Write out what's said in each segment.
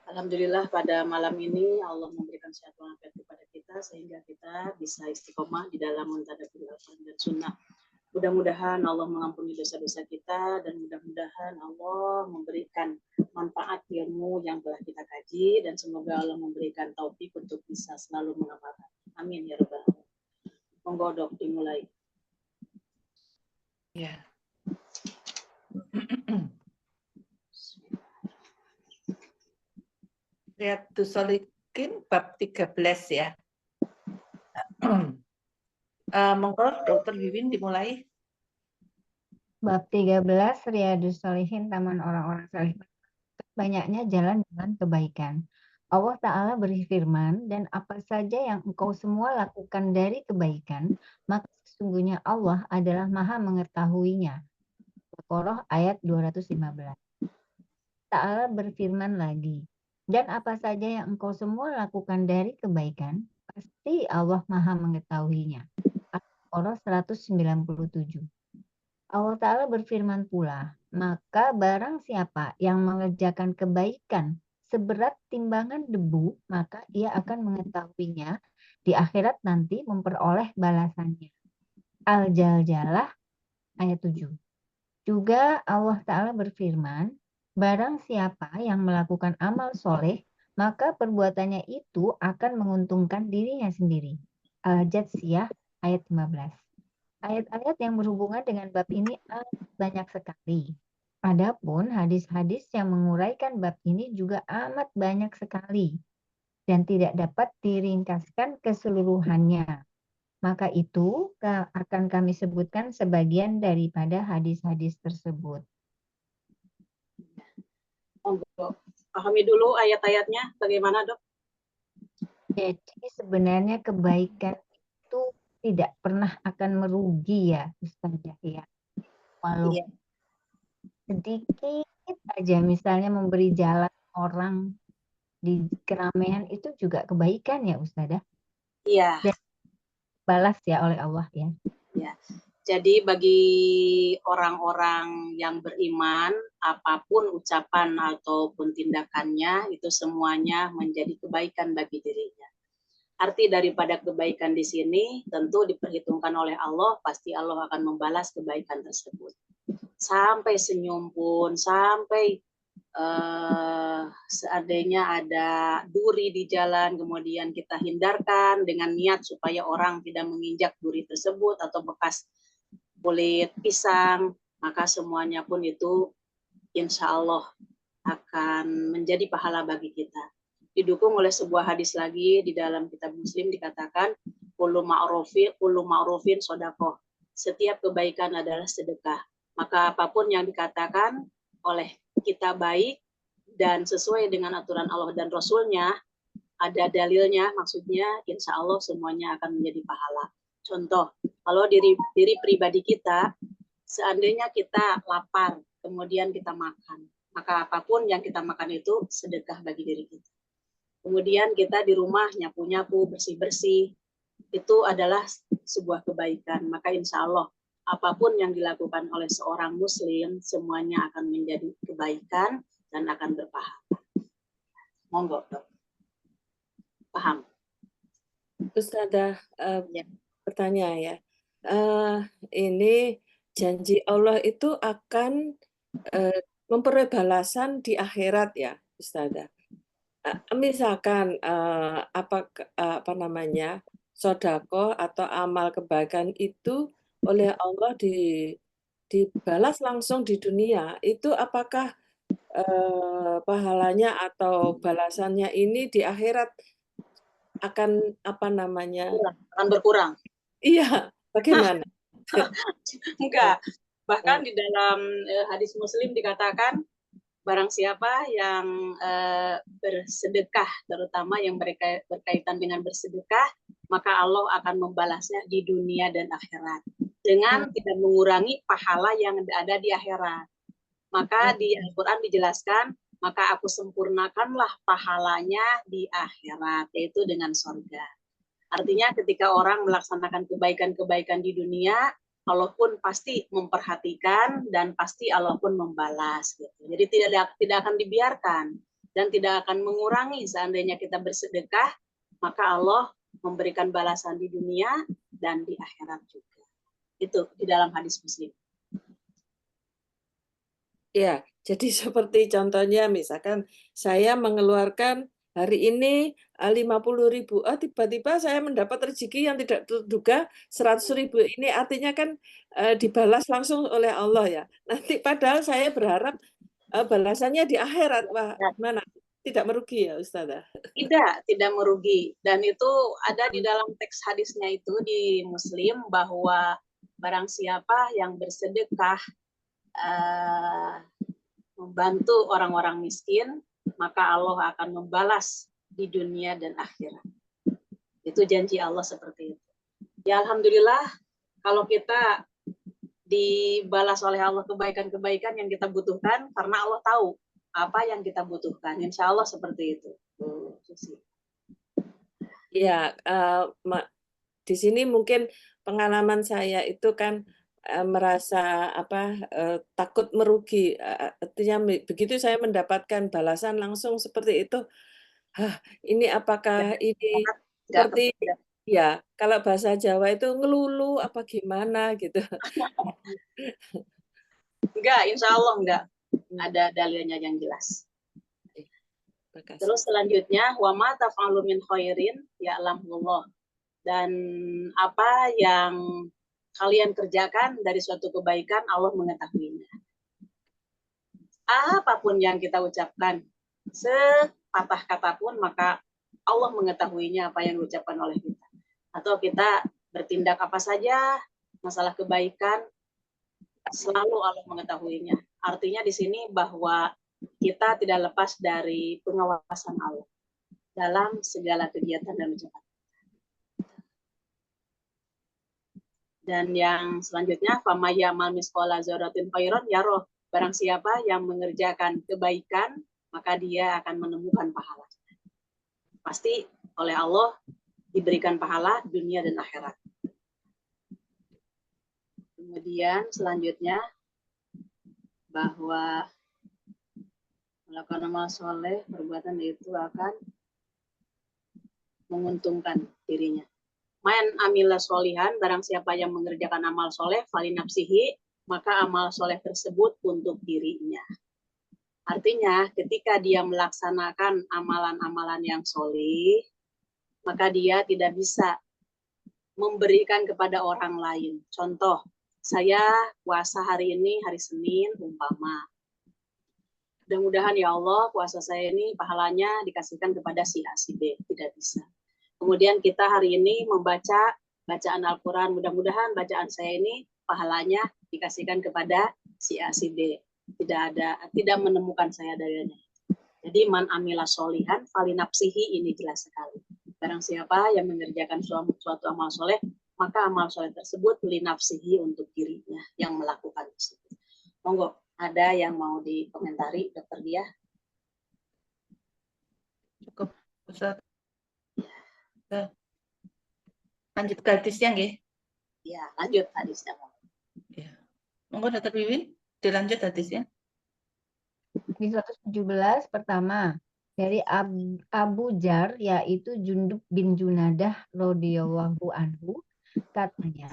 Alhamdulillah pada malam ini Allah memberikan sehat walafiat kepada kita sehingga kita bisa istiqomah di dalam mentadabburi Al-Quran dan Sunnah. Mudah-mudahan Allah mengampuni dosa-dosa kita dan mudah-mudahan Allah memberikan manfaat ilmu yang telah kita kaji dan semoga Allah memberikan taufik untuk bisa selalu mengamalkan. Amin ya rabbal alamin. Monggo Dok dimulai. Ya. Riyadhus Shalihin bab 13 ya. Monggo Dokter Wiwin dimulai. Bab 13 Riyadhus Shalihin Taman Orang-orang Saleh. Banyaknya jalan-jalan kebaikan. Allah Ta'ala berfirman, dan apa saja yang engkau semua lakukan dari kebaikan, maka sesungguhnya Allah adalah Maha mengetahuinya. Baqarah ayat 215. Ta'ala berfirman lagi, dan apa saja yang engkau semua lakukan dari kebaikan, pasti Allah Maha mengetahuinya. Al-Baqarah 197. Allah Ta'ala berfirman pula, maka barang siapa yang mengerjakan kebaikan seberat timbangan debu, maka ia akan mengetahuinya di akhirat nanti memperoleh balasannya. Al-Jaljalah ayat 7. Juga Allah Ta'ala berfirman, barang siapa yang melakukan amal soleh, maka perbuatannya itu akan menguntungkan dirinya sendiri. Al-Jatsiyah ayat 15. Ayat-ayat yang berhubungan dengan bab ini banyak sekali. Adapun hadis-hadis yang menguraikan bab ini juga amat banyak sekali dan tidak dapat diringkaskan keseluruhannya. Maka itu akan kami sebutkan sebagian daripada hadis-hadis tersebut. Pahami dulu ayat-ayatnya bagaimana Dok? Jadi sebenarnya kebaikan itu tidak pernah akan merugi ya Ustazah ya. Walaupun sedikit aja misalnya memberi jalan orang di keramaian itu juga kebaikan ya Ustazah. Iya. Dan balas ya oleh Allah ya. Ya. Jadi bagi orang-orang yang beriman, apapun ucapan ataupun tindakannya itu semuanya menjadi kebaikan bagi dirinya. Arti daripada kebaikan di sini tentu diperhitungkan oleh Allah, pasti Allah akan membalas kebaikan tersebut. Sampai senyum pun, sampai seandainya ada duri di jalan, kemudian kita hindarkan dengan niat supaya orang tidak menginjak duri tersebut atau bekas kulit pisang, maka semuanya pun itu insya Allah akan menjadi pahala bagi kita. Didukung oleh sebuah hadis lagi di dalam kitab Muslim dikatakan kullu ma'rufin shadaqah. Setiap kebaikan adalah sedekah. Maka apapun yang dikatakan oleh kita baik dan sesuai dengan aturan Allah dan Rasulnya, ada dalilnya, maksudnya insya Allah semuanya akan menjadi pahala. Contoh, kalau diri pribadi kita, seandainya kita lapar, kemudian kita makan, maka apapun yang kita makan itu sedekah bagi diri kita. Kemudian kita di rumah nyapu-nyapu, bersih-bersih, itu adalah sebuah kebaikan. Maka insya Allah, apapun yang dilakukan oleh seorang muslim, semuanya akan menjadi kebaikan dan akan berpahala. Monggo, Dok. Paham? Ustazah, pertanyaan ya. Ini janji Allah itu akan memperoleh balasan di akhirat ya, Ustazah. Misalkan apa namanya sodako atau amal kebaikan itu oleh Allah dibalas langsung di dunia, itu apakah pahalanya atau balasannya ini di akhirat akan apa namanya akan berkurang? Iya, bagaimana? Enggak, bahkan di dalam hadis Muslim dikatakan barang siapa yang bersedekah, terutama yang berkaitan dengan bersedekah, maka Allah akan membalasnya di dunia dan akhirat dengan tidak mengurangi pahala yang ada di akhirat. Maka di Al-Quran dijelaskan, maka aku sempurnakanlah pahalanya di akhirat, yaitu dengan surga. Artinya ketika orang melaksanakan kebaikan-kebaikan di dunia, Allah pun pasti memperhatikan dan pasti Allah pun membalas gitu. Jadi tidak akan dibiarkan dan tidak akan mengurangi seandainya kita bersedekah, maka Allah memberikan balasan di dunia dan di akhirat juga. Itu di dalam hadis Muslim. Ya, jadi seperti contohnya misalkan saya mengeluarkan hari ini 50.000, tiba-tiba saya mendapat rezeki yang tidak terduga 100.000. Ini artinya kan dibalas langsung oleh Allah ya. Nanti padahal saya berharap balasannya di akhirat. Wah, gimana? Tidak merugi ya, Ustazah? Tidak merugi. Dan itu ada di dalam teks hadisnya itu di Muslim bahwa barang siapa yang bersedekah membantu orang-orang miskin, maka Allah akan membalas di dunia dan akhirat. Itu janji Allah seperti itu. Ya alhamdulillah kalau kita dibalas oleh Allah kebaikan-kebaikan yang kita butuhkan karena Allah tahu apa yang kita butuhkan. Insya Allah seperti itu. Ya, di sini mungkin pengalaman saya itu kan merasa takut merugi. Artinya begitu saya mendapatkan balasan langsung seperti itu, ini apakah ini seperti ya kalau bahasa Jawa itu ngelulu apa gimana gitu. Enggak, insya Allah enggak. Ada dalilnya yang jelas. Terus selanjutnya wa ma taf'alu min khairin ya'lamullah. Dan apa yang kalian kerjakan dari suatu kebaikan Allah mengetahuinya. Apapun yang kita ucapkan, sepatah kata pun maka Allah mengetahuinya apa yang diucapkan oleh kita. Atau kita bertindak apa saja masalah kebaikan selalu Allah mengetahuinya. Artinya di sini bahwa kita tidak lepas dari pengawasan Allah dalam segala kegiatan dan ucapan. Dan yang selanjutnya, famaya mal misqala dzarratin khairan yarah. Barang siapa yang mengerjakan kebaikan, maka dia akan menemukan pahala. Pasti oleh Allah diberikan pahala dunia dan akhirat. Kemudian selanjutnya bahwa melakukan amal soleh, perbuatan itu akan menguntungkan dirinya. Man amila solihan, barang siapa yang mengerjakan amal soleh, falinapsihi, maka amal soleh tersebut untuk dirinya. Artinya, ketika dia melaksanakan amalan-amalan yang soleh, maka dia tidak bisa memberikan kepada orang lain. Contoh, saya puasa hari ini, hari Senin, umpama. Mudah-mudahan ya Allah, puasa saya ini pahalanya dikasihkan kepada si A, si B. Tidak bisa. Kemudian kita hari ini membaca bacaan Al-Quran. Mudah-mudahan bacaan saya ini pahalanya dikasihkan kepada si A, si D. Tidak menemukan saya darinya. Jadi man amila solihan falinapsihi, ini jelas sekali. Barang siapa yang mengerjakan suatu amal soleh, maka amal soleh tersebut linapsihi untuk dirinya yang melakukan tersebut. Monggo, ada yang mau dikomentari, Dokter Diah? Cukup, Ustaz. Lanjut ke hadisnya nggih? Ya, lanjut hadisnya. Ya. Monggo Dokter Wiwin, dilanjut hadisnya. Di 117 pertama dari Abu Jar, yaitu Jundub bin Junadah radhiyallahu anhu, katanya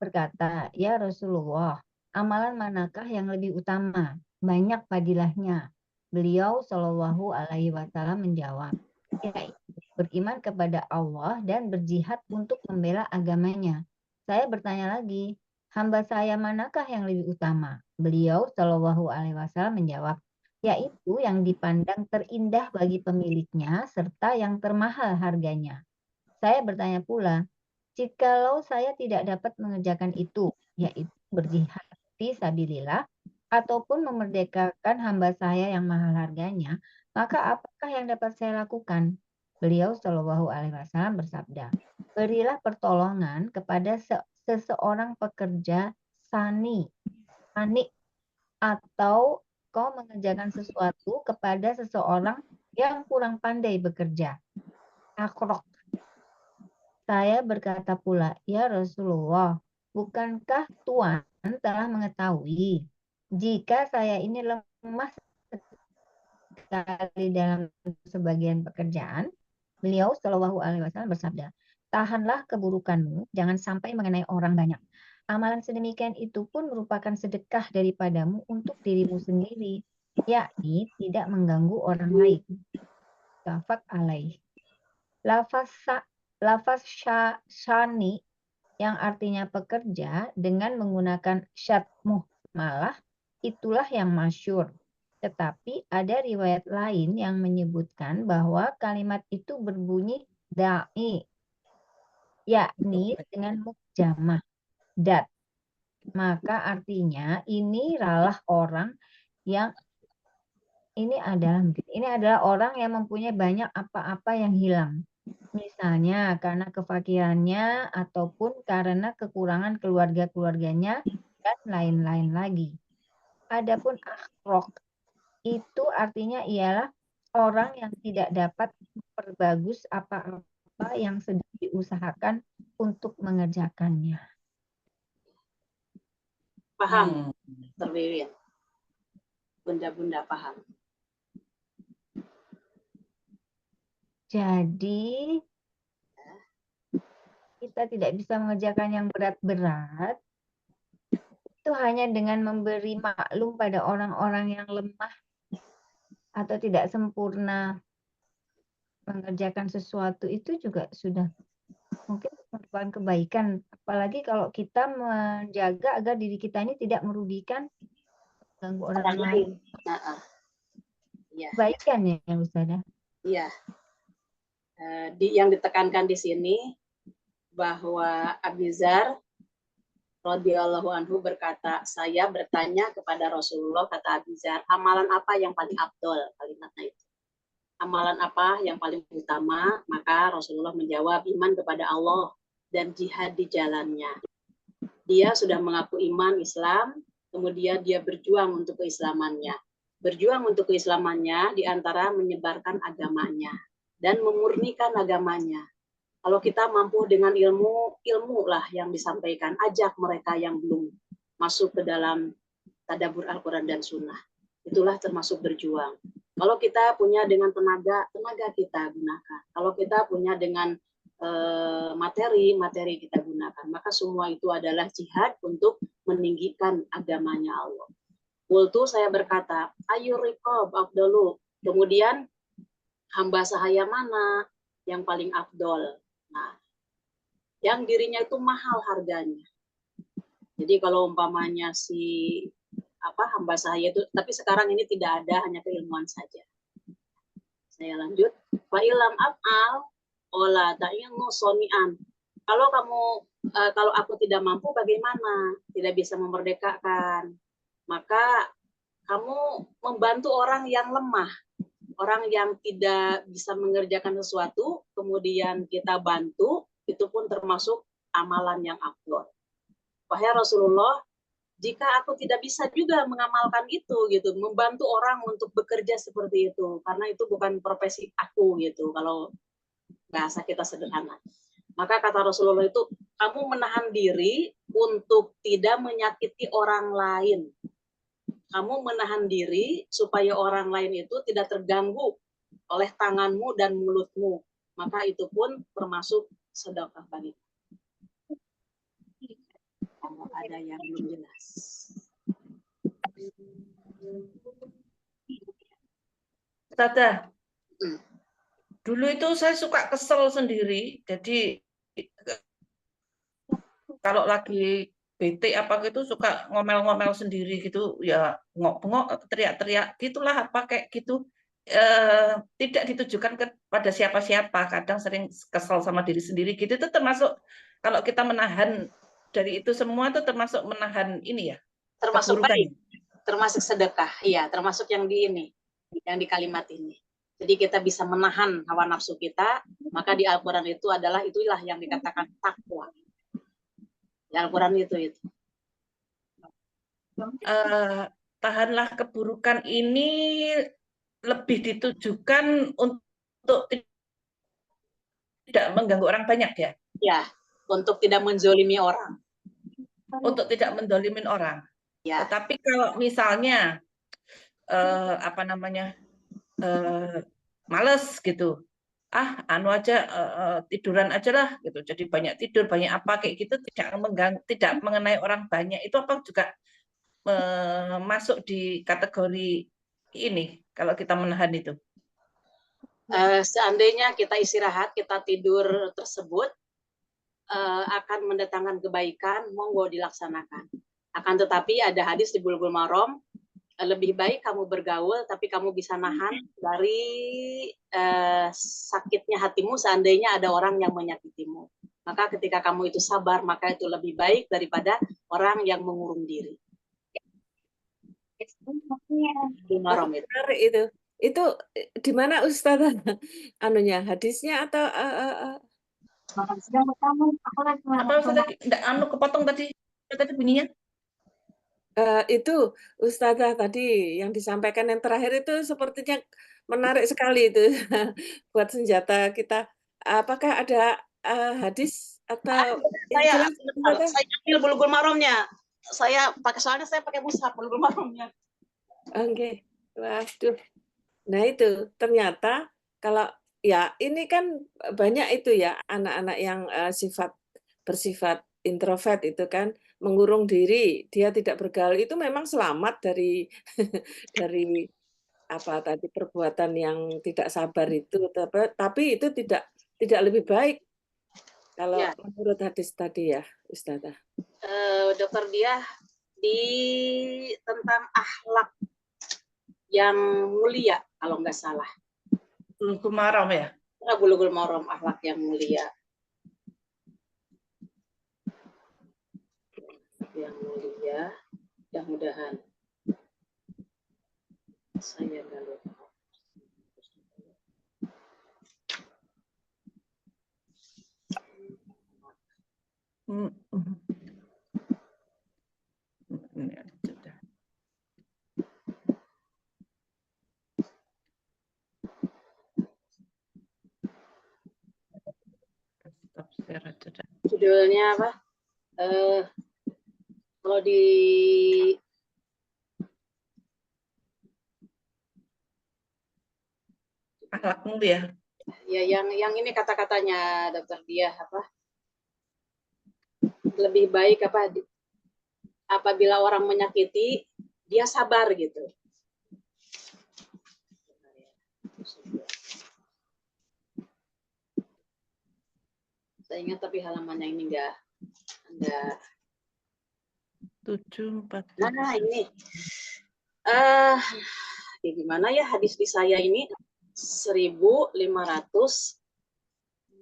berkata, ya Rasulullah, amalan manakah yang lebih utama, banyak fadilahnya? Beliau Shallallahu Alaihi Wasallam menjawab, yaitu beriman kepada Allah dan berjihad untuk membela agamanya. Saya bertanya lagi, hamba saya manakah yang lebih utama? Beliau Shallallahu Alaihi Wasallam menjawab, yaitu yang dipandang terindah bagi pemiliknya serta yang termahal harganya. Saya bertanya pula, jikalau saya tidak dapat mengerjakan itu, yaitu berjihad fisabilillah ataupun memerdekakan hamba saya yang mahal harganya, maka apakah yang dapat saya lakukan? Beliau Shallallahu Alaihi Wasallam bersabda, berilah pertolongan kepada seseorang pekerja sani, atau kau mengerjakan sesuatu kepada seseorang yang kurang pandai bekerja. Akrok. Saya berkata pula, ya Rasulullah, Bukankah Tuan telah mengetahui jika saya ini lemah sekali dalam sebagian pekerjaan? Beliau Shallallahu Alaihi Wasallam bersabda, tahanlah keburukanmu, jangan sampai mengenai orang banyak. Amalan sedemikian itu pun merupakan sedekah daripadamu untuk dirimu sendiri, yakni tidak mengganggu orang lain. Muttafaq alaih. Lafaz syani yang artinya pekerja dengan menggunakan syad muhmalah itulah yang masyhur. Tetapi ada riwayat lain yang menyebutkan bahwa kalimat itu berbunyi da'i, yakni dengan mukjamah dat. Maka artinya ini adalah orang yang ini adalah orang yang mempunyai banyak apa-apa yang hilang. Misalnya karena kefakirannya ataupun karena kekurangan keluarga-keluarganya dan lain-lain lagi. Adapun akhrok itu artinya ialah orang yang tidak dapat memperbagus apa-apa yang sedang diusahakan untuk mengerjakannya. Paham, Terwiwin? Bunda-bunda paham. Jadi kita tidak bisa mengerjakan yang berat-berat itu hanya dengan memberi maklum pada orang-orang yang lemah atau tidak sempurna mengerjakan sesuatu itu juga sudah mungkin merupakan kebaikan. Apalagi kalau kita menjaga agar diri kita ini tidak merugikan mengganggu orang lain. Ya. Kebaikan ya Ustazah. Iya. Yang ditekankan di sini bahwa Abu Dzar radhiyallahu anhu berkata, saya bertanya kepada Rasulullah, kata Abu Dzar, amalan apa yang paling afdol? Kalimatnya itu. Amalan apa yang paling utama? Maka Rasulullah menjawab, iman kepada Allah dan jihad di jalannya. Dia sudah mengaku iman Islam, kemudian dia berjuang untuk keislamannya. Berjuang untuk keislamannya diantara menyebarkan agamanya dan memurnikan agamanya. Kalau kita mampu dengan ilmu, ilmu lah yang disampaikan. Ajak mereka yang belum masuk ke dalam tadabbur Al-Quran dan Sunnah. Itulah termasuk berjuang. Kalau kita punya dengan tenaga, tenaga kita gunakan. Kalau kita punya dengan materi, materi kita gunakan. Maka semua itu adalah jihad untuk meninggikan agamanya Allah. Qultu, saya berkata, ayu riqab afdalu. Kemudian hamba sahaya mana yang paling afdol? Nah, yang dirinya itu mahal harganya. Jadi kalau umpamanya si hamba sahaya itu, tapi sekarang ini tidak ada, hanya keilmuan saja. Saya lanjut. Fa ilam af'al ola ta'inu sonian. Kalau aku tidak mampu bagaimana? Tidak bisa memerdekakan. Maka kamu membantu orang yang lemah, orang yang tidak bisa mengerjakan sesuatu, kemudian kita bantu, itu pun termasuk amalan yang afdol. Wahai Rasulullah, jika aku tidak bisa juga mengamalkan itu, gitu, membantu orang untuk bekerja seperti itu, karena itu bukan profesi aku, gitu. Kalau bahasa kita sederhana, maka kata Rasulullah itu, kamu menahan diri untuk tidak menyakiti orang lain. Kamu menahan diri supaya orang lain itu tidak terganggu oleh tanganmu dan mulutmu. Maka itu pun termasuk sedekah bagi. Kalau ada yang belum jelas. Ustazah, dulu itu saya suka kesel sendiri. Jadi kalau lagi bete apa gitu suka ngomel-ngomel sendiri gitu, ya ngok-ngok, teriak-teriak gitulah apa kayak gitu. Tidak ditujukan kepada siapa-siapa, kadang sering kesel sama diri sendiri gitu. Itu termasuk kalau kita menahan dari itu semua itu termasuk menahan ini ya, termasuk keburukan. baik, termasuk sedekah. Iya, termasuk yang di ini, yang di kalimat ini. Jadi kita bisa menahan hawa nafsu kita, maka di Al-Quran itu itulah yang dikatakan takwa. Di Al-Quran itu. Tahanlah keburukan ini lebih ditujukan untuk tidak mengganggu orang banyak ya? Ya, untuk tidak menzolimi orang. untuk tidak mendolimin orang. Ya. Tetapi kalau misalnya apa namanya males gitu, anu aja tiduran aja lah gitu. Jadi banyak tidur, banyak apa kayak gitu, tidak mengenai orang banyak. Itu apa juga masuk di kategori ini kalau kita menahan itu? Seandainya kita istirahat, kita tidur tersebut akan mendatangkan kebaikan, monggo dilaksanakan. Akan tetapi ada hadis di Bulughul Maram, lebih baik kamu bergaul tapi kamu bisa nahan dari sakitnya hatimu seandainya ada orang yang menyakitimu. Maka ketika kamu itu sabar, maka itu lebih baik daripada orang yang mengurung diri. Maram itu. Menarik itu. Itu di mana Ustazah anunya hadisnya atau Apa tadi? Enggak, anu kepotong tadi bunyinya? itu Ustazah tadi yang disampaikan yang terakhir itu sepertinya menarik sekali itu buat senjata kita. Apakah ada hadis atau yang jelas Ustazah? Saya ambil Bulughul Maramnya. Soalnya saya pakai mushaf Bulughul Maramnya. Oke. Waduh. Nah itu ternyata kalau ya ini kan banyak itu ya anak-anak yang bersifat introvert itu kan mengurung diri, dia tidak bergaul itu memang selamat dari dari apa tadi perbuatan yang tidak sabar itu, tapi itu tidak lebih baik kalau Ya. menurut hadis tadi ya, Ustazah. Dokter Diah tentang akhlak yang mulia kalau nggak salah. Bulughul Maram ya? Bulughul Maram, akhlak yang mulia. Yang mulia, mudah-mudahan saya nggak lupa. Judulnya apa? Kalau di akhlak mulia. Ya, yang ini kata-katanya Dokter Diah apa? Lebih baik apa? Apabila orang menyakiti, dia sabar gitu. Saya ingat tapi halamannya ini enggak 7-4. Nah, ini. Gimana ya hadis di saya ini 1500.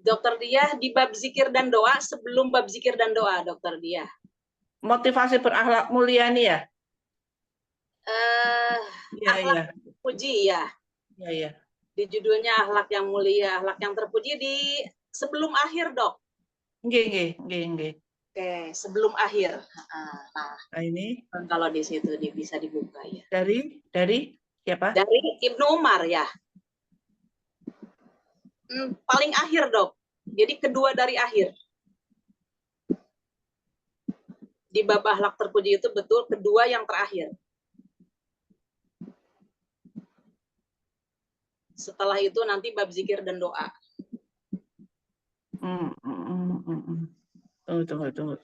Dokter Diah di bab zikir dan doa, sebelum bab zikir dan doa, Dokter Diah. Motivasi berakhlak mulia nih ya? Akhlak terpuji ya. Iya. Di judulnya akhlak yang mulia, akhlak yang terpuji di sebelum akhir, Dok. Nggih. Oke, sebelum akhir. Nah, ini kalau di situ bisa dibuka ya. Dari siapa? Dari Ibnu Umar ya. Paling akhir, Dok. Jadi kedua dari akhir. Di bab akhlak terpuji itu betul kedua yang terakhir. Setelah itu nanti bab zikir dan doa. Tunggu.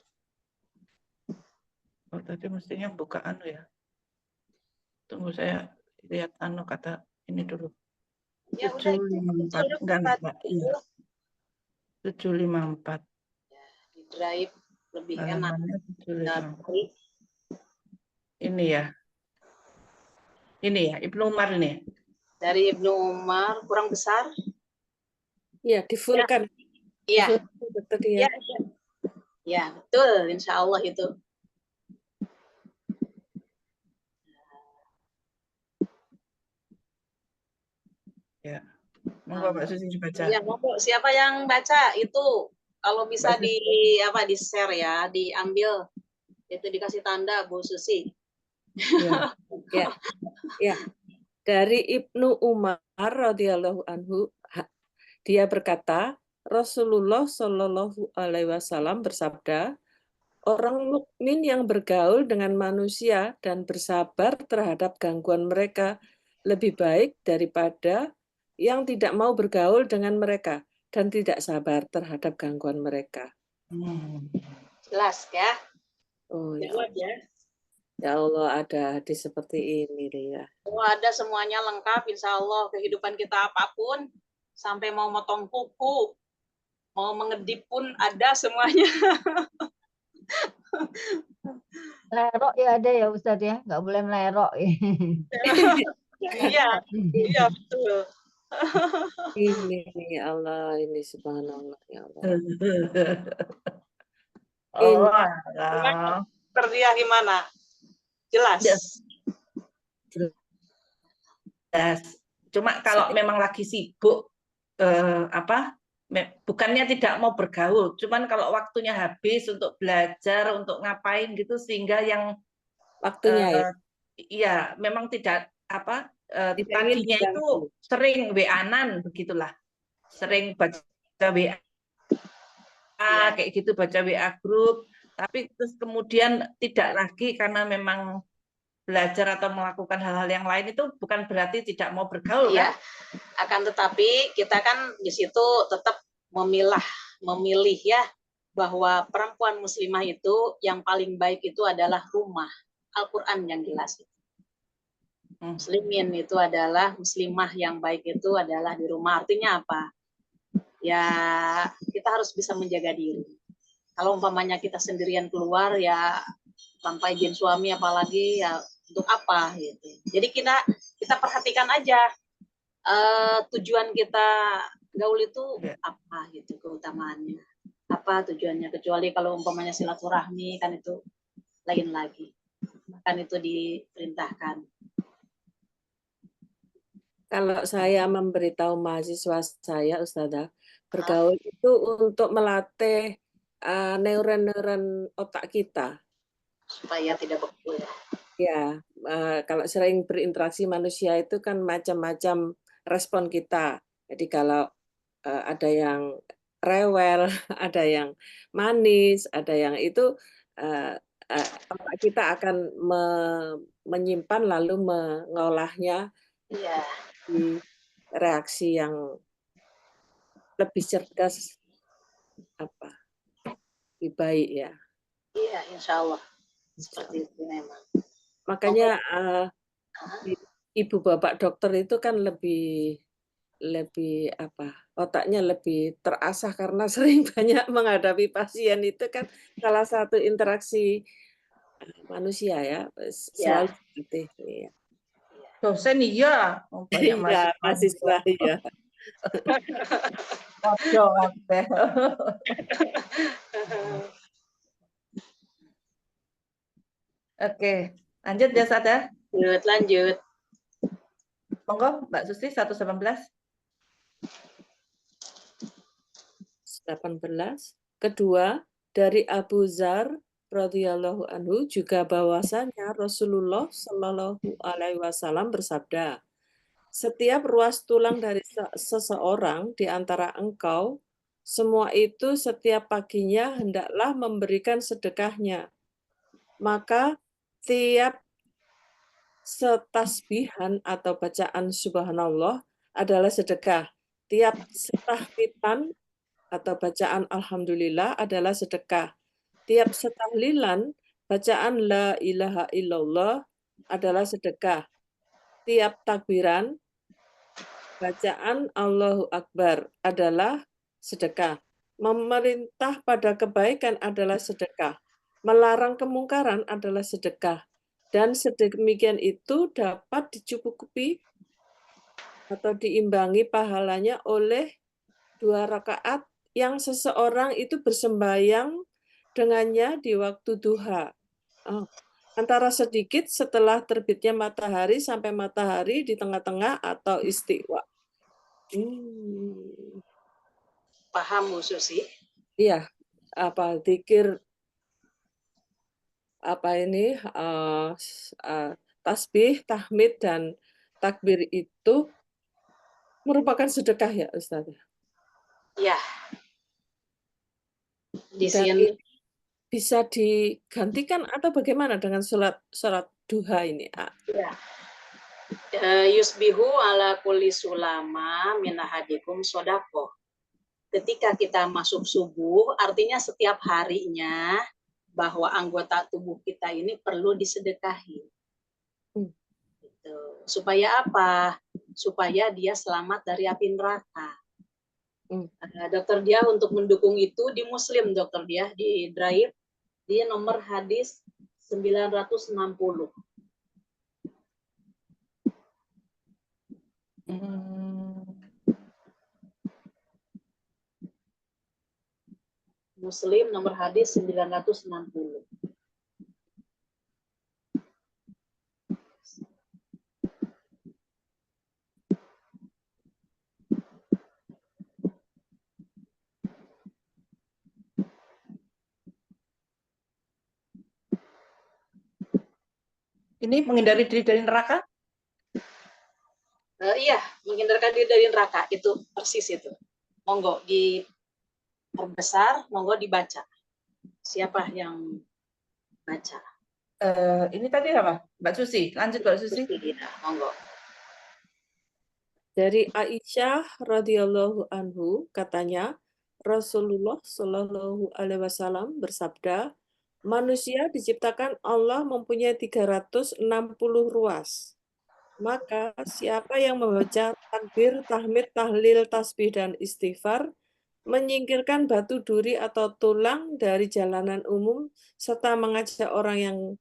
Oh, tadi mestinya buka anu ya. Tunggu saya lihat anu kata ini dulu. Ya, 754 enggak. Iya. 754. Di drive lebih enak. Ini ya, Ibnu Umar ini. Dari Ibnu Umar kurang besar. Iya, difulkan. Iya. Ya. Ya, betul, insya Allah itu. Ya. Monggo Mbak Susi dibaca. Ya, monggo. Siapa yang baca itu kalau bisa di-share ya, diambil itu dikasih tanda Bu Susi. Ya. Dari Ibnu Umar radhiyallahu anhu, dia berkata, Rasulullah Shallallahu alaihi wasallam bersabda, Orang mukmin yang bergaul dengan manusia dan bersabar terhadap gangguan mereka lebih baik daripada yang tidak mau bergaul dengan mereka dan tidak sabar terhadap gangguan mereka. Jelas ya. Oh ya Jelas Allah, ya. ya Allah ada hadis seperti ini, Lia. Oh, ada semuanya lengkap, insya Allah kehidupan kita apapun, sampai mau motong kuku, mau mengedip pun ada semuanya. Lerok ya ada ya Ustadz ya, nggak boleh melerok. Iya, iya betul. Ini ya Allah, ini subhanallah ya Allah. Oh, Ini alah. Terdia gimana? Jelas. Jelas. Cuma kalau memang lagi sibuk, bukannya tidak mau bergaul, cuman kalau waktunya habis untuk belajar, untuk ngapain gitu, sehingga yang waktunya ya. iya memang tidak Tidak ingin tadinya itu diganggu. sering WA-an begitulah, sering baca WA Iya. kayak gitu, baca WA grup, tapi terus kemudian tidak lagi karena memang belajar atau melakukan hal-hal yang lain, itu bukan berarti tidak mau bergaul Iya. kan? Akan tetapi kita kan di situ tetap memilih ya, bahwa perempuan muslimah itu yang paling baik itu adalah rumah. Al-Quran yang jelas. Muslimin itu adalah muslimah yang baik itu adalah di rumah. Artinya apa? Ya kita harus bisa menjaga diri. Kalau umpamanya kita sendirian keluar ya tanpa izin suami apalagi ya untuk apa gitu. Jadi kita perhatikan aja tujuan kita gaul itu apa gitu, keutamaannya. Apa tujuannya, kecuali kalau umpamanya silaturahmi kan itu lain lagi. Kan itu diperintahkan. Kalau saya memberitahu mahasiswa saya, Ustazah, bergaul itu untuk melatih neuron-neuron otak kita. Supaya tidak beku ya. Ya, kalau sering berinteraksi manusia itu kan macam-macam respon kita. Jadi kalau ada yang rewel, ada yang manis, ada yang itu otak kita akan menyimpan lalu mengolahnya Iya. di reaksi yang lebih cerdas, lebih baik ya. Iya, insya Allah. Seperti itu memang. Makanya ibu bapak dokter itu kan lebih otaknya lebih terasah karena sering banyak menghadapi pasien, itu kan salah satu interaksi manusia ya, selalu dilatih. Iya. Dosen iya, banyak Iya, mahasiswa iya. Oke, lanjut ya Sada. Lanjut. Monggo Mbak Susi 118. 18. Kedua, dari Abu Dzar radhiyallahu anhu juga bahwasanya Rasulullah Shallallahu alaihi wasallam bersabda, setiap ruas tulang dari seseorang di antara engkau, semua itu setiap paginya hendaklah memberikan sedekahnya. Maka tiap setasbihan atau bacaan subhanallah adalah sedekah. Tiap setahmidan atau bacaan alhamdulillah adalah sedekah. Tiap setahlilan bacaan la ilaha illallah adalah sedekah. Tiap takbiran bacaan Allahu Akbar adalah sedekah. Memerintah pada kebaikan adalah sedekah. Melarang kemungkaran adalah sedekah. Dan sedemikian itu dapat dicukupi atau diimbangi pahalanya oleh 2 rakaat yang seseorang itu bersembahyang dengannya di waktu duha. Antara sedikit setelah terbitnya matahari sampai matahari di tengah-tengah atau istiwa. Paham Bu Susi? Iya, zikir tasbih, tahmid dan takbir itu merupakan sedekah ya Ustaz? Iya. Di Dan sini bisa digantikan atau bagaimana dengan sholat duha ini? Ya. Yusbihu ala kulli sulama min ahadikum sodako. Ketika kita masuk subuh, artinya setiap harinya bahwa anggota tubuh kita ini perlu disedekahi. Gitu. Supaya apa? Supaya dia selamat dari api neraka. Dokter Dia untuk mendukung itu di Muslim, Dokter Dia di Drive, dia nomor hadis 960. Muslim nomor hadis 960. Ini menghindari diri dari neraka? Iya, menghindarkan diri dari neraka, itu persis itu. Monggo diperbesar, monggo dibaca. Siapa yang baca? Ini tadi apa? Mbak Susi, lanjut Mbak Susi. Ya, monggo. Dari Aisyah radhiyallahu anhu katanya Rasulullah Shallallahu alaihi wasallam bersabda, manusia diciptakan Allah mempunyai 360 ruas. Maka siapa yang membaca takbir, tahmid, tahlil, tasbih dan istighfar, menyingkirkan batu duri atau tulang dari jalanan umum serta mengajak orang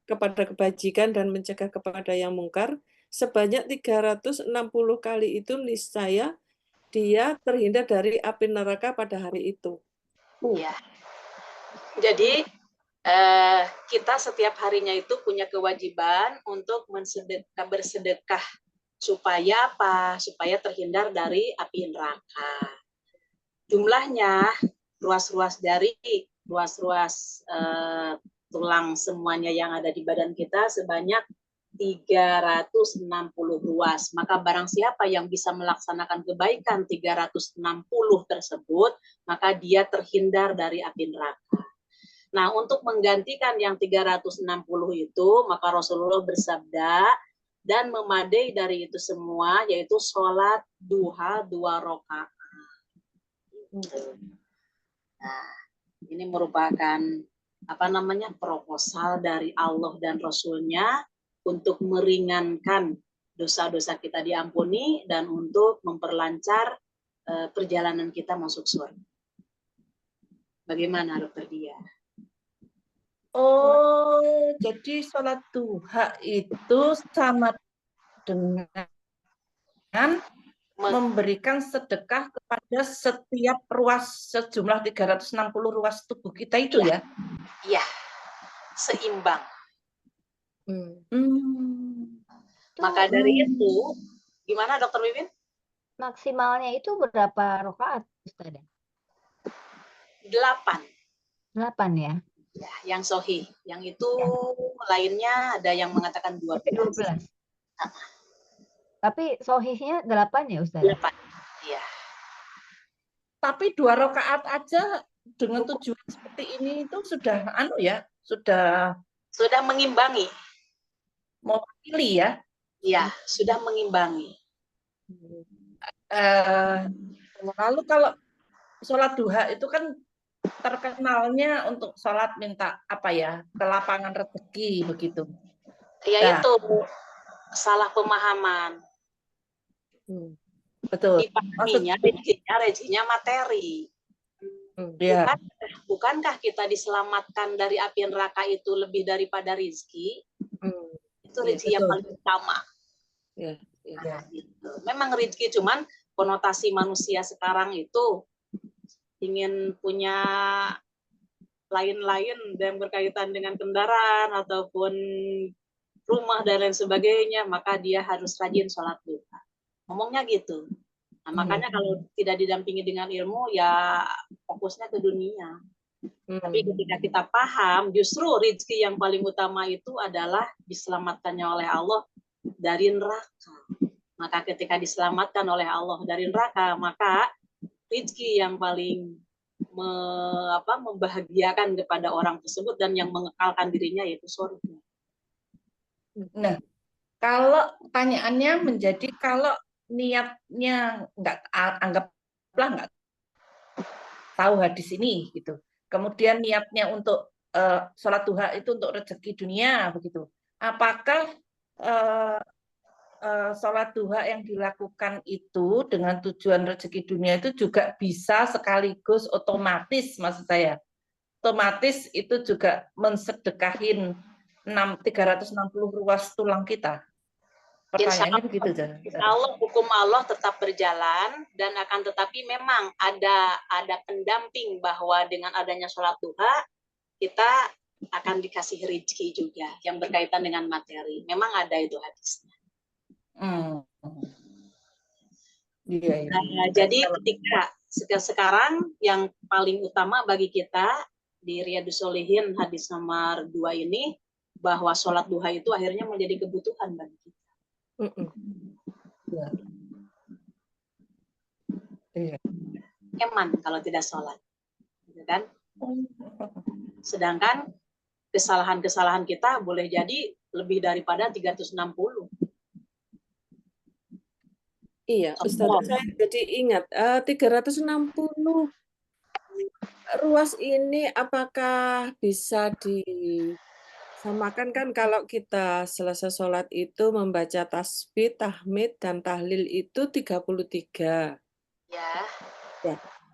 kepada kebajikan dan mencegah kepada yang mungkar sebanyak 360 kali itu niscaya dia terhindar dari api neraka pada hari itu. Ya. Jadi kita setiap harinya itu punya kewajiban untuk bersedekah supaya apa? Supaya terhindar dari api neraka. Jumlahnya ruas-ruas tulang semuanya yang ada di badan kita sebanyak 360 ruas. Maka barang siapa yang bisa melaksanakan kebaikan 360 tersebut, maka dia terhindar dari api neraka. Nah, untuk menggantikan yang 360 itu, maka Rasulullah bersabda, dan memadai dari itu semua, yaitu sholat duha 2 rakaat. Nah, ini merupakan proposal dari Allah dan Rasulnya untuk meringankan dosa-dosa kita diampuni dan untuk memperlancar perjalanan kita masuk surga. Bagaimana Dokter Dia? Oh, jadi sholat duha itu sama dengan memberikan sedekah kepada setiap ruas sejumlah 360 ruas tubuh kita itu ya? Iya, seimbang. Maka dari itu, gimana Dokter Wiwin? Maksimalnya itu berapa rakaat, Ustazah? 8. 8 ya? Ya, yang sahih. Yang itu lainnya ada yang mengatakan 12. Tapi sahihnya 8 ya, Ustazah? 8. Iya. Tapi 2 rakaat aja dengan tujuan seperti ini itu sudah sudah mengimbangi. Mewakili ya? Iya, sudah mengimbangi. Lalu kalau sholat duha itu kan terkenalnya untuk sholat minta kelapangan rezeki begitu. Ya itu salah pemahaman. Betul. Dipahaminya rezekinya materi. Bukankah kita diselamatkan dari api neraka itu lebih daripada rezeki? Itu rezeki yang paling utama. Nah, gitu. Memang rezeki, cuman konotasi manusia sekarang itu ingin punya lain-lain yang berkaitan dengan kendaraan ataupun rumah dan lain sebagainya, maka dia harus rajin sholat duha. Ngomongnya gitu. Nah, makanya kalau tidak didampingi dengan ilmu, ya fokusnya ke dunia. Tapi ketika kita paham, justru rezeki yang paling utama itu adalah diselamatkannya oleh Allah dari neraka. Maka ketika diselamatkan oleh Allah dari neraka, maka rezeki yang paling membahagiakan kepada orang tersebut dan yang mengekalkan dirinya yaitu surga. Nah, kalau pertanyaannya menjadi kalau niatnya anggaplah nggak tahu hadis ini gitu. Kemudian niatnya untuk sholat duha itu untuk rezeki dunia begitu. Apakah sholat duha yang dilakukan itu dengan tujuan rezeki dunia itu juga bisa sekaligus otomatis, maksud saya, otomatis itu juga mensedekahin 360 ruas tulang kita. Pertanyaannya begitu, Jan. Insya Allah hukum Allah tetap berjalan dan akan tetapi memang ada pendamping bahwa dengan adanya sholat duha kita akan dikasih rezeki juga yang berkaitan dengan materi. Memang ada itu hadisnya. Iya. Nah, jadi ketika sekarang yang paling utama bagi kita di Riyadhus Shalihin hadis nomor 2 ini bahwa sholat duha itu akhirnya menjadi kebutuhan bagi kita. Iya. Eman kalau tidak sholat, gitu kan? Sedangkan kesalahan-kesalahan kita boleh jadi lebih daripada 360. Iya, Ustazah, saya jadi ingat 360 ruas ini apakah bisa disamakan kan kalau kita selesai sholat itu membaca tasbih, tahmid, dan tahlil itu 33. Ya,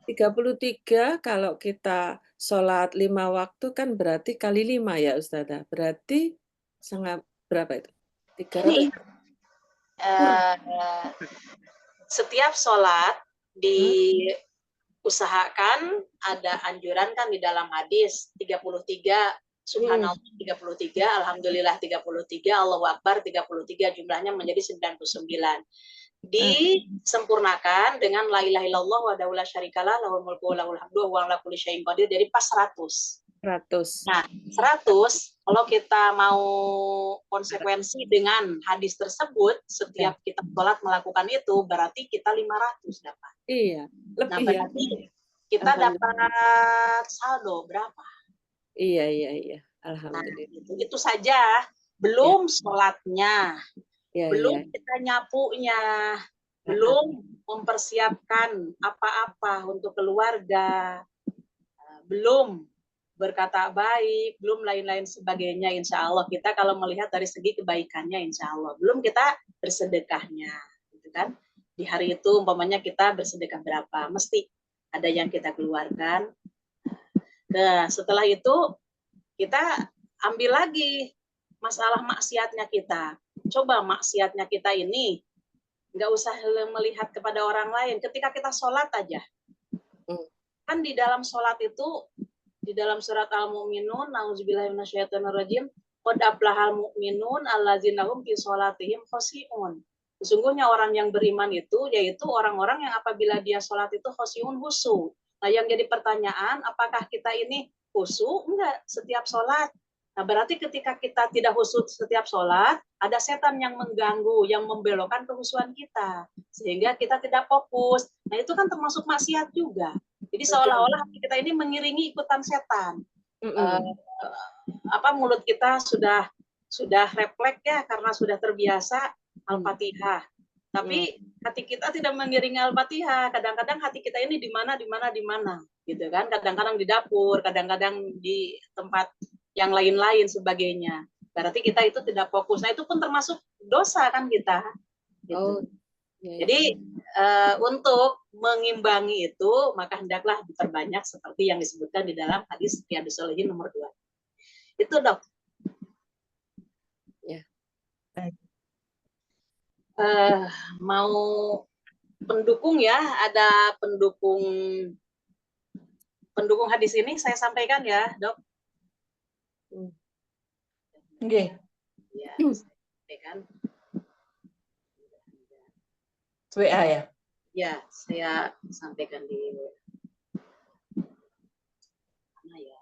33 kalau kita sholat 5 waktu kan berarti kali 5 ya Ustazah. Berarti sangat berapa itu? 300. Setiap sholat diusahakan ada anjuran kan di dalam hadis 33 subhanallah 33 alhamdulillah 33 Allahu akbar 33 jumlahnya menjadi 99. Disempurnakan dengan la ilaha illallah wa la syarikalah lahul mulku wa lahul hamdu wa ala kulli syai'in qadir jadi pas 100. Nah, 100 kalau kita mau konsekuensi dengan hadis tersebut, setiap kita sholat melakukan itu berarti kita 500 dapat. Iya, lebih nah, berarti ya. Kita dapat saldo berapa? Iya. Alhamdulillah. Nah, itu saja. Belum sholatnya, belum kita nyapunya, belum mempersiapkan apa-apa untuk keluarga, belum berkata baik, belum lain-lain sebagainya. Insya Allah kita kalau melihat dari segi kebaikannya, insya Allah belum kita bersedekahnya, gitu kan? Di hari itu umpamanya kita bersedekah berapa, mesti ada yang kita keluarkan. Nah, setelah itu kita ambil lagi masalah maksiatnya kita. Coba maksiatnya kita ini nggak usah melihat kepada orang lain. Ketika kita sholat aja, kan di dalam sholat itu di dalam surat Al-Mu'minun, na'udzubillahi minasyaitonirrajim, qad aflahal mu'minun allazina hum fi sholatihim khoshi'un. Sesungguhnya orang yang beriman itu yaitu orang-orang yang apabila dia sholat itu khoshi'un, khusyuk. Nah, yang jadi pertanyaan, apakah kita ini khusyuk? Enggak, setiap sholat. Nah, berarti ketika kita tidak khusyuk setiap sholat, ada setan yang mengganggu, yang membelokkan kehusuan kita. Sehingga kita tidak fokus. Nah, itu kan termasuk maksiat juga. Jadi seolah-olah kita ini mengiringi ikutan setan. Mulut kita sudah refleks ya karena sudah terbiasa Al-Fatihah. Tapi hati kita tidak mengiringi Al-Fatihah. Kadang-kadang hati kita ini di mana, gitu kan? Kadang-kadang di dapur, kadang-kadang di tempat yang lain-lain sebagainya. Berarti kita itu tidak fokus. Nah, itu pun termasuk dosa kan kita. Gitu. Jadi untuk mengimbangi itu maka hendaklah diperbanyak seperti yang disebutkan di dalam hadis Riyadhus Shalihin nomor 2. Itu Dok. Ya. Mau pendukung ya, ada pendukung hadis ini saya sampaikan ya, Dok. Oke. Ya, sampaikan. WA ya? Ya, saya sampaikan di mana ya?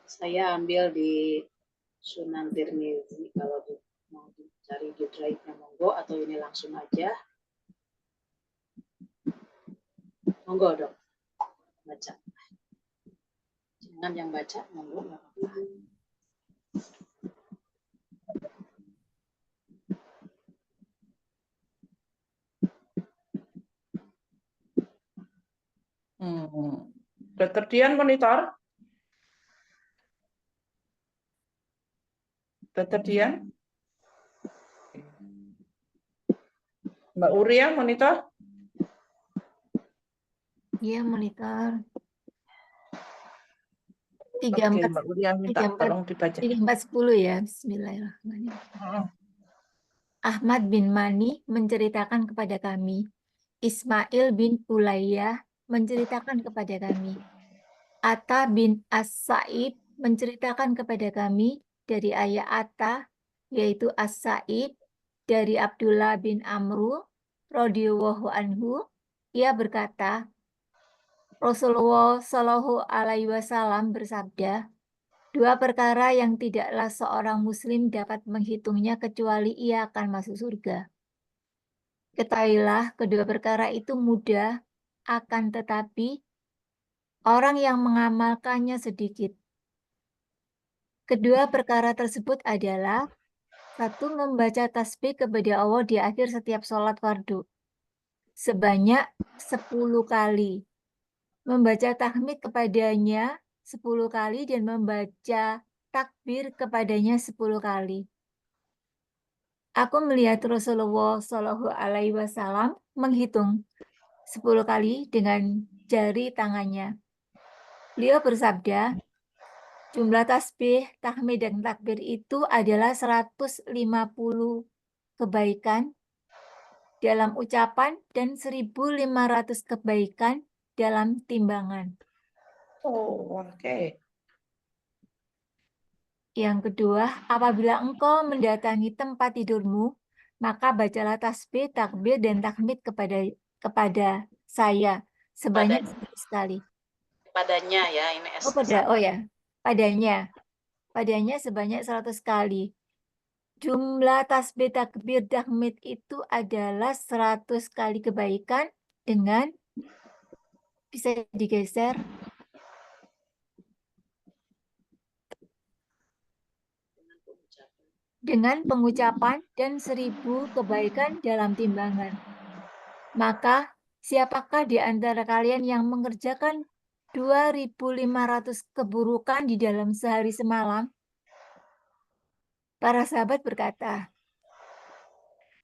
Saya ambil di Sunan Tirmizi, kalau mau dicari di drive-nya monggo, atau ini langsung aja. Monggo dok, baca. Jangan yang baca, monggo nggak apa-apa. Dokter Dian monitor. Dokter Dian. Mbak Uria monitor. Iya, monitor. Oke, 34 Mbak Uria minta tolong dibaca. 3410 ya. Bismillahirrahmanirrahim. Ahmad bin Mani menceritakan kepada kami, Ismail bin Ulayyah menceritakan kepada kami, Atta bin As-Sa'ib menceritakan kepada kami dari ayah Atta, yaitu As-Sa'ib, dari Abdullah bin Amru radhiyallahu anhu, ia berkata, Rasulullah Shallallahu alaihi wasallam bersabda, dua perkara yang tidaklah seorang muslim dapat menghitungnya kecuali ia akan masuk surga. Ketahuilah kedua perkara itu mudah, akan tetapi orang yang mengamalkannya sedikit. Kedua perkara tersebut adalah satu, membaca tasbih kepada Allah di akhir setiap sholat fardu sebanyak 10 kali, membaca tahmid kepadanya 10 kali, dan membaca takbir kepadanya 10 kali. Aku melihat Rasulullah Shallallahu alaihi wasallam menghitung 10 kali dengan jari tangannya. Beliau bersabda, jumlah tasbih, tahmid, dan takbir itu adalah 150 kebaikan dalam ucapan dan 1.500 kebaikan dalam timbangan. Oh, oke. Yang kedua, apabila engkau mendatangi tempat tidurmu, maka bacalah tasbih, takbir, dan tahmid kepada saya sebanyak 100 kali. Padanya ya, ini Padanya sebanyak 100 kali. Jumlah tasbih, takbir, tahmid itu adalah 100 kali kebaikan dengan, bisa digeser, dengan pengucapan dan 1.000 kebaikan dalam timbangan. Maka siapakah di antara kalian yang mengerjakan 2.500 keburukan di dalam sehari semalam? Para sahabat berkata,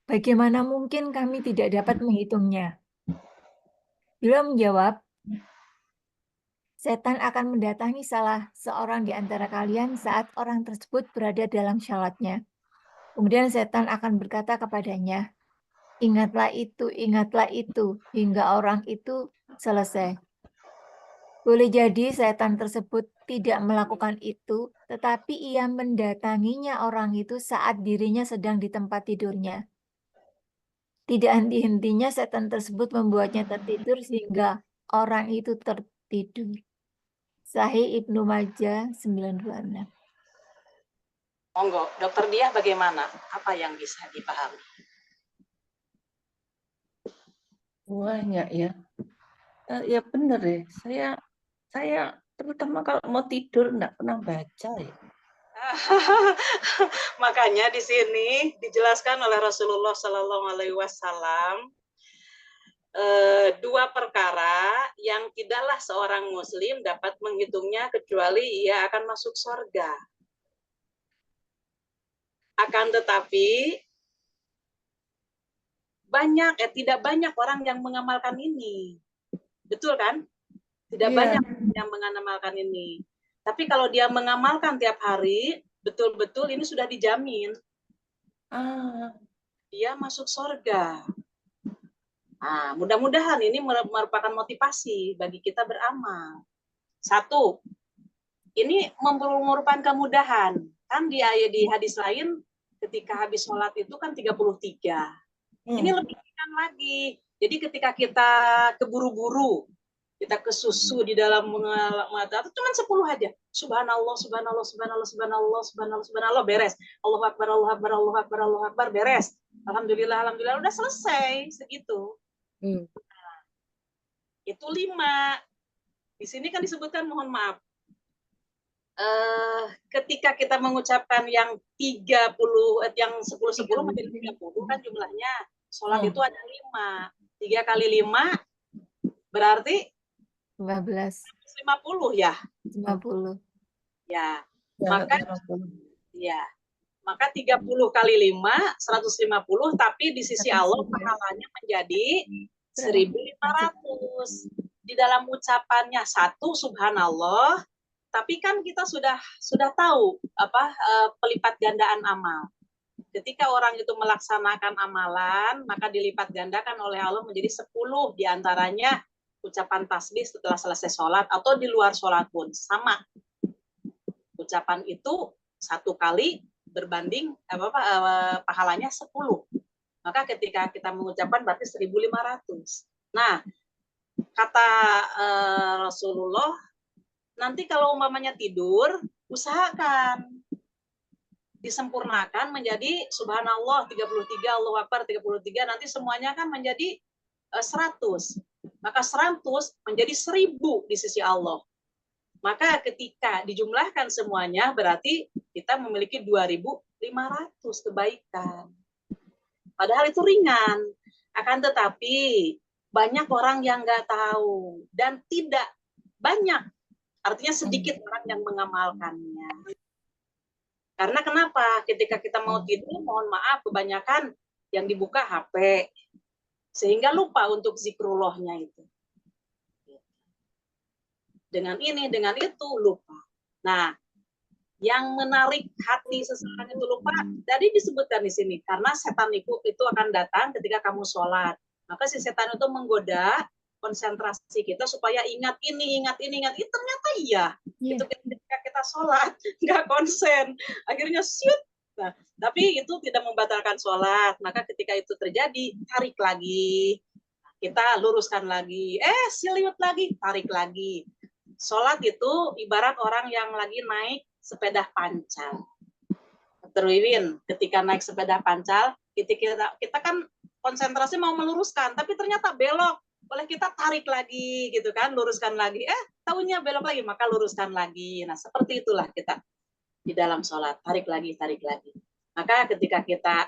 bagaimana mungkin kami tidak dapat menghitungnya? Beliau menjawab, setan akan mendatangi salah seorang di antara kalian saat orang tersebut berada dalam syalatnya. Kemudian setan akan berkata kepadanya, ingatlah itu, hingga orang itu selesai. Boleh jadi setan tersebut tidak melakukan itu, tetapi ia mendatanginya orang itu saat dirinya sedang di tempat tidurnya. Tidak henti-hentinya setan tersebut membuatnya tertidur sehingga orang itu tertidur. Sahih Ibnu Majah 926. Monggo, Dokter Diah bagaimana? Apa yang bisa dipahami? Banyak ya. Ya benar ya. Saya terutama kalau mau tidur enggak pernah baca ya. Makanya di sini dijelaskan oleh Rasulullah Sallallahu Alaihi Wasallam dua perkara yang tidaklah seorang Muslim dapat menghitungnya kecuali ia akan masuk surga. Akan tetapi tidak banyak orang yang mengamalkan ini, betul kan? Tidak banyak yang mengamalkan ini. Tapi kalau dia mengamalkan tiap hari, betul-betul ini sudah dijamin. Dia masuk surga. Nah, mudah-mudahan ini merupakan motivasi bagi kita beramal. Satu, ini merupakan kemudahan. Kan di hadis lain, ketika habis sholat itu kan 33. Ini lebih ringan lagi. Jadi ketika kita keburu-buru, kita kesusu di dalam mata, itu cuma 10 aja. Subhanallah, subhanallah, subhanallah, subhanallah, subhanallah, subhanallah, beres. Allahu Akbar, Allahu Akbar, Allahu Akbar, Allahu Akbar, beres. Alhamdulillah, alhamdulillah, udah selesai segitu. Itu 5. Di sini kan disebutkan, mohon maaf, ketika kita mengucapkan yang 30, yang 10-10 menjadi 30 kan jumlahnya. Sholat itu ada 5. 3 kali 5 berarti 15, 50 ya. 50. Ya. Maka ya. Maka 30 kali 5 150, tapi di sisi Allah pahalanya menjadi 1.500. Di dalam ucapannya 1 subhanallah, tapi kan kita sudah tahu pelipat gandaan amal. Ketika orang itu melaksanakan amalan, maka dilipat gandakan oleh Allah menjadi 10, diantaranya ucapan tasbih setelah selesai sholat atau di luar sholat pun sama. Ucapan itu 1 kali berbanding pahalanya 10. Maka ketika kita mengucapkan berarti 1.500. Nah, kata Rasulullah, nanti kalau umpamanya tidur, usahakan disempurnakan menjadi subhanallah 33, Allahu Akbar 33, nanti semuanya kan menjadi 100. Maka 100 menjadi 1.000 di sisi Allah. Maka ketika dijumlahkan semuanya berarti kita memiliki 2.500 kebaikan. Padahal itu ringan. Akan tetapi banyak orang yang nggak tahu dan tidak banyak. Artinya sedikit orang yang mengamalkannya. Karena kenapa? Ketika kita mau tidur, mohon maaf, kebanyakan yang dibuka HP. Sehingga lupa untuk zikrullahnya itu. Dengan ini, dengan itu, lupa. Nah, yang menarik hati seseorang itu lupa, tadi disebutkan di sini. Karena setan itu akan datang ketika kamu sholat. Maka si setan itu menggoda konsentrasi kita supaya ingat ini. Ternyata iya. Itu ketika kita sholat, nggak konsen. Akhirnya syut. Nah, tapi itu tidak membatalkan sholat. Maka ketika itu terjadi, tarik lagi. Kita luruskan lagi. Siliut lagi, tarik lagi. Sholat itu ibarat orang yang lagi naik sepeda pancal. Terwin, ketika naik sepeda pancal, kita kan konsentrasi mau meluruskan, tapi ternyata belok. Boleh kita tarik lagi, gitu kan, luruskan lagi. Taunya belok lagi, maka luruskan lagi. Nah, seperti itulah kita di dalam sholat, tarik lagi. Maka ketika kita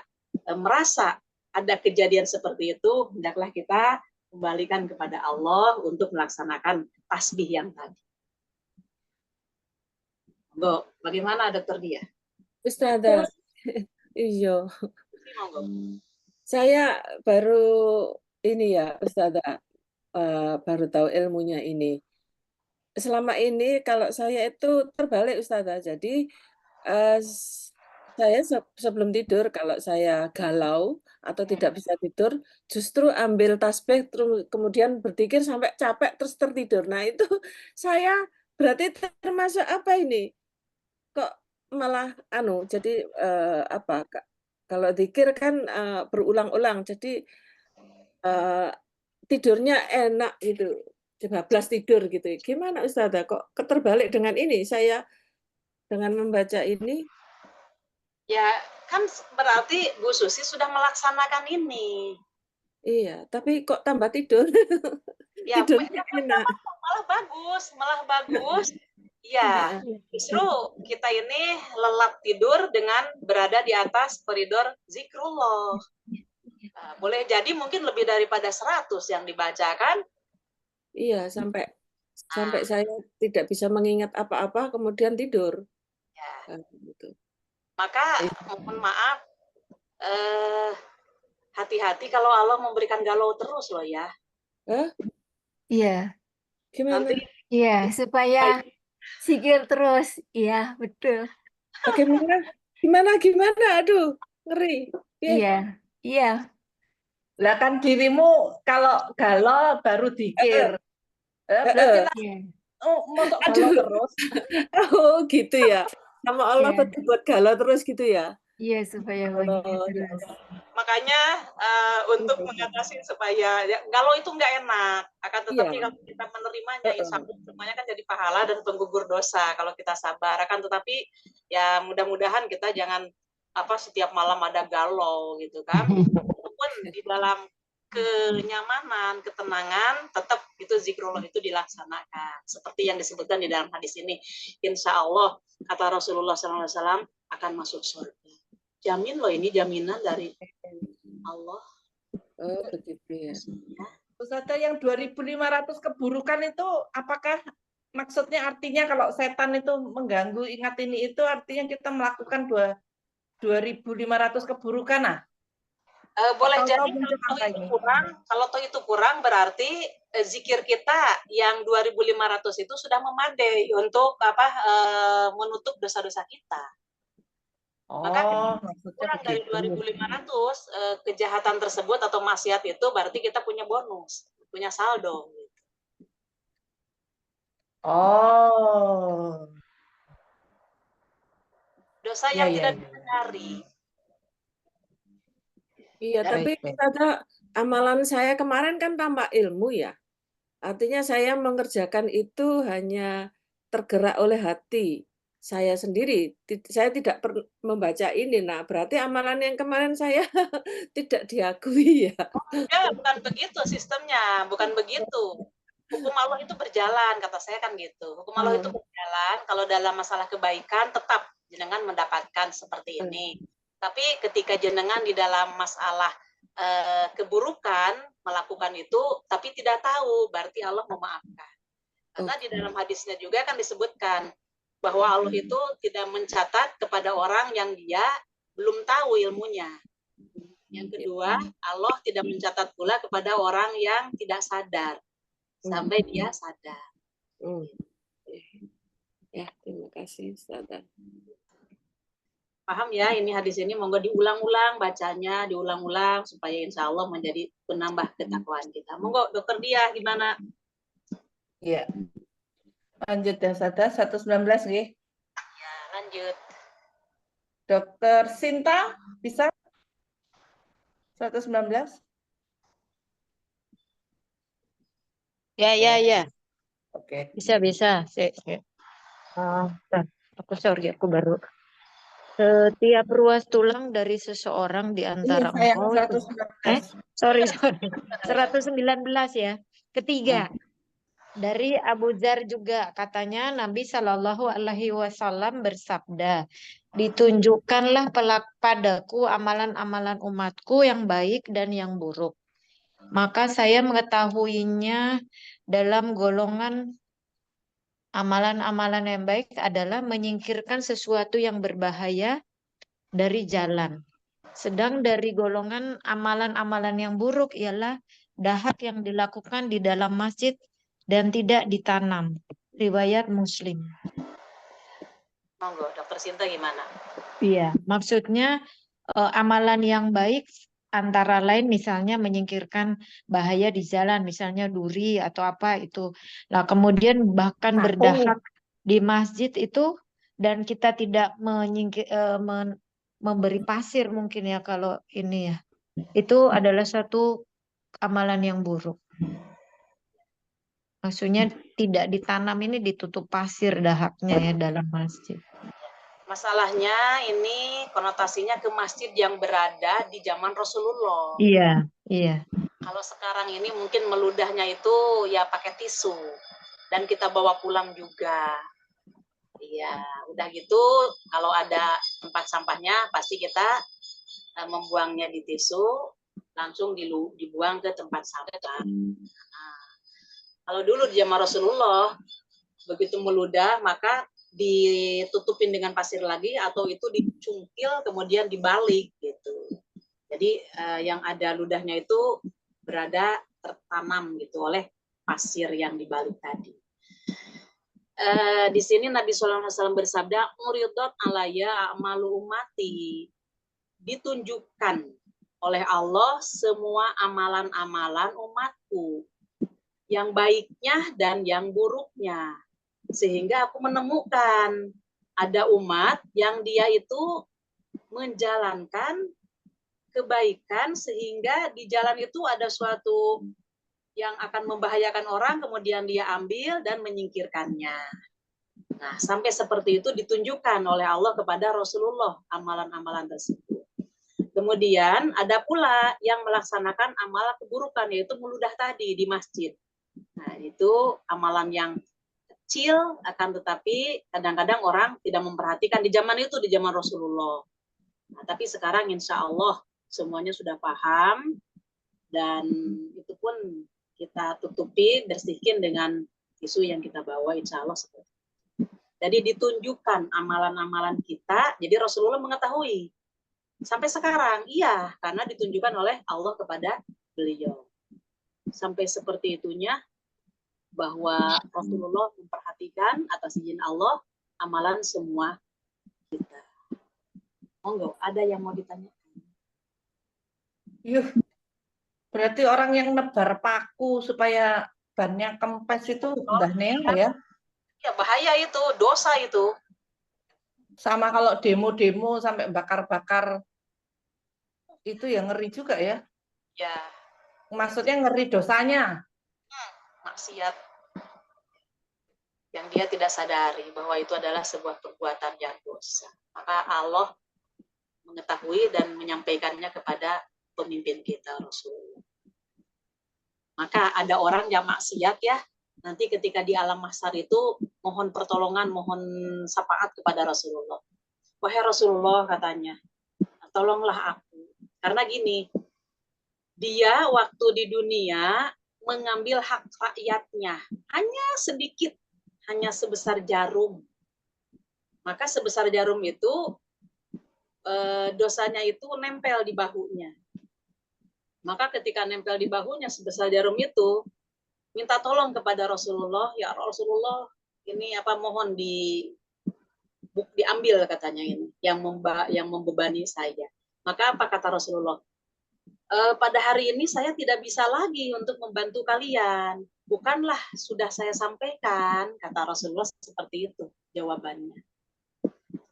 merasa ada kejadian seperti itu, hendaklah kita kembalikan kepada Allah untuk melaksanakan tasbih yang tadi. Bagaimana Dokter Dia? Ustazah, iya. Saya baru ini ya, Ustazah, baru tahu ilmunya ini. Selama ini kalau saya itu terbalik, Ustazah. Jadi saya sebelum tidur kalau saya galau atau tidak bisa tidur, justru ambil tasbih terus kemudian berzikir sampai capek terus tertidur. Nah, itu saya berarti termasuk apa ini? Kok malah jadi kalau zikir kan berulang-ulang, jadi tidurnya enak gitu, bablas tidur gitu. Gimana Ustazah? Kok keterbalik dengan ini? Saya dengan membaca ini. Ya, kan berarti Bu Susi sudah melaksanakan ini. Iya, tapi kok tambah tidur? Ya, tidurnya enak. Malah bagus. Ya, justru kita ini lelap tidur dengan berada di atas koridor zikrullah. Boleh jadi mungkin lebih daripada 100 yang dibacakan. Iya, sampai saya tidak bisa mengingat apa-apa, kemudian tidur. Ya. Gitu. Maka mohon maaf, hati-hati kalau Allah memberikan galau terus loh ya. Iya. Gimana? Iya, supaya zikir terus. Iya, betul. Gimana? Aduh, ngeri. Iya. Lah kan dirimu kalau galau baru zikir. Berarti mau galau terus. Oh, gitu ya. Sama Allah tetap buat galau terus gitu ya. Iya, supaya Allah bahagia ya terus. Allah. Makanya untuk mengatasi supaya kalau itu nggak enak, akan tetapi Iya. kalau kita menerimanya, insya Allah semuanya kan jadi pahala dan penggugur dosa kalau kita sabar. Akan tetapi ya mudah-mudahan kita jangan setiap malam ada galau gitu kan. Walaupun di dalam kenyamanan, ketenangan, tetap itu zikrullah itu dilaksanakan. Seperti yang disebutkan di dalam hadis ini, insya Allah kata Rasulullah SAW akan masuk surga. Jamin loh, ini jaminan dari Allah. Oh, begitu ya. Ustazah, yang 2.500 keburukan itu apakah maksudnya artinya kalau setan itu mengganggu ingat ini itu artinya kita melakukan 2.500 keburukan nah? Boleh Atau jadi muncul apa ini? kalau toh itu kurang berarti zikir kita yang 2.500 itu sudah memadai untuk menutup dosa-dosa kita. Maka maksudnya kurang dari begitu. 2.500 kejahatan tersebut atau maksiat itu berarti kita punya bonus, punya saldo. Oh. Dosa Ya, yang ya, tidak ya. disadari. Iya, Dan tapi kata amalan saya kemarin kan tambah ilmu ya. Artinya saya mengerjakan itu hanya tergerak oleh hati saya sendiri. Saya tidak membaca ini. Nah, berarti amalan yang kemarin saya tidak diakui ya. enggak, bukan begitu sistemnya, bukan begitu. Hukum Allah itu berjalan, kata saya kan gitu. Hukum Allah itu berjalan, kalau dalam masalah kebaikan tetap jenengan mendapatkan seperti ini. Tapi ketika jenengan di dalam masalah keburukan melakukan itu, tapi tidak tahu, berarti Allah memaafkan. Karena di dalam hadisnya juga kan disebutkan bahwa Allah itu tidak mencatat kepada orang yang dia belum tahu ilmunya. Yang kedua, Allah tidak mencatat pula kepada orang yang tidak sadar sampai dia sadar. Ya, terima kasih, Ustazah. Paham ya, ini hadis ini monggo diulang-ulang bacanya, diulang-ulang supaya insya Allah menjadi penambah ketakwaan kita. Monggo Dokter Dia gimana? Iya. Lanjut ya, Ustazah, 119 nggih. Ya, lanjut. Dokter Sinta bisa 119? Ya. Oke. Bisa. Aku sorry, aku baru. Setiap ruas tulang dari seseorang di antara Iya, engkau itu. 119. Sorry. 119 ya. Ketiga. Dari Abu Dzar juga katanya Nabi Shallallahu Alaihi Wasallam bersabda, ditunjukkanlah padaku amalan-amalan umatku yang baik dan yang buruk. Maka saya mengetahuinya dalam golongan amalan-amalan yang baik adalah menyingkirkan sesuatu yang berbahaya dari jalan. Sedang dari golongan amalan-amalan yang buruk ialah dahak yang dilakukan di dalam masjid dan tidak ditanam. Riwayat Muslim. Monggo, Dokter Sinta gimana? Iya, maksudnya amalan yang baik antara lain misalnya menyingkirkan bahaya di jalan, misalnya duri atau apa itu. Lah kemudian bahkan berdahak di masjid itu dan kita tidak memberi pasir mungkin ya kalau ini ya. Itu adalah satu amalan yang buruk. Maksudnya tidak ditanam ini ditutup pasir dahaknya ya dalam masjid. Masalahnya ini konotasinya ke masjid yang berada di zaman Rasulullah. Iya. Kalau sekarang ini mungkin meludahnya itu ya pakai tisu dan kita bawa pulang juga. Iya, udah gitu kalau ada tempat sampahnya pasti kita membuangnya di tisu, langsung dibuang ke tempat sampah. Nah, kalau dulu di zaman Rasulullah begitu meludah maka ditutupin dengan pasir lagi atau itu dicungkil kemudian dibalik gitu. Jadi yang ada ludahnya itu berada tertanam gitu oleh pasir yang dibalik tadi. Di sini Nabi SAW bersabda, "Muridot alaya amalu umati." Ditunjukkan oleh Allah semua amalan-amalan umatku, yang baiknya dan yang buruknya. Sehingga aku menemukan ada umat yang dia itu menjalankan kebaikan sehingga di jalan itu ada suatu yang akan membahayakan orang, kemudian dia ambil dan menyingkirkannya. Nah, sampai seperti itu ditunjukkan oleh Allah kepada Rasulullah amalan-amalan tersebut. Kemudian ada pula yang melaksanakan amalan keburukan, yaitu meludah tadi di masjid. Nah, itu amalan yang kecil, akan tetapi kadang-kadang orang tidak memperhatikan di zaman itu, di zaman Rasulullah. Nah, tapi sekarang insya Allah semuanya sudah paham, dan itu pun kita tutupi, bersihkan dengan tisu yang kita bawa, insya Allah seperti itu. Jadi ditunjukkan amalan-amalan kita, jadi Rasulullah mengetahui. Sampai sekarang, iya, karena ditunjukkan oleh Allah kepada beliau. Sampai seperti itunya, bahwa Rasulullah memperhatikan atas izin Allah, amalan semua kita. Monggo, ada yang mau ditanya? Yuh, berarti orang yang nebar paku supaya bannya kempes itu Mbah Nea ya? Ya, bahaya itu, dosa itu. Sama kalau demo-demo sampai bakar-bakar, itu yang ngeri juga ya? Ya, Maksudnya ngeri dosanya. maksiat yang dia tidak sadari bahwa itu adalah sebuah perbuatan yang dosa. Maka Allah mengetahui dan menyampaikannya kepada pemimpin kita, Rasulullah. Maka ada orang yang maksiat ya, nanti ketika di alam mahsyar itu mohon pertolongan, mohon syafaat kepada Rasulullah. Wahai Rasulullah, katanya, tolonglah aku. Karena gini, dia waktu di dunia mengambil hak rakyatnya, hanya sedikit, hanya sebesar jarum. Maka sebesar jarum itu dosanya itu nempel di bahunya. Maka ketika nempel di bahunya sebesar jarum itu, minta tolong kepada Rasulullah, ya Rasulullah, ini apa, mohon diambil katanya ini yang membebani saya. Maka apa kata Rasulullah? Pada hari ini saya tidak bisa lagi untuk membantu kalian. Bukanlah sudah saya sampaikan, kata Rasulullah seperti itu jawabannya.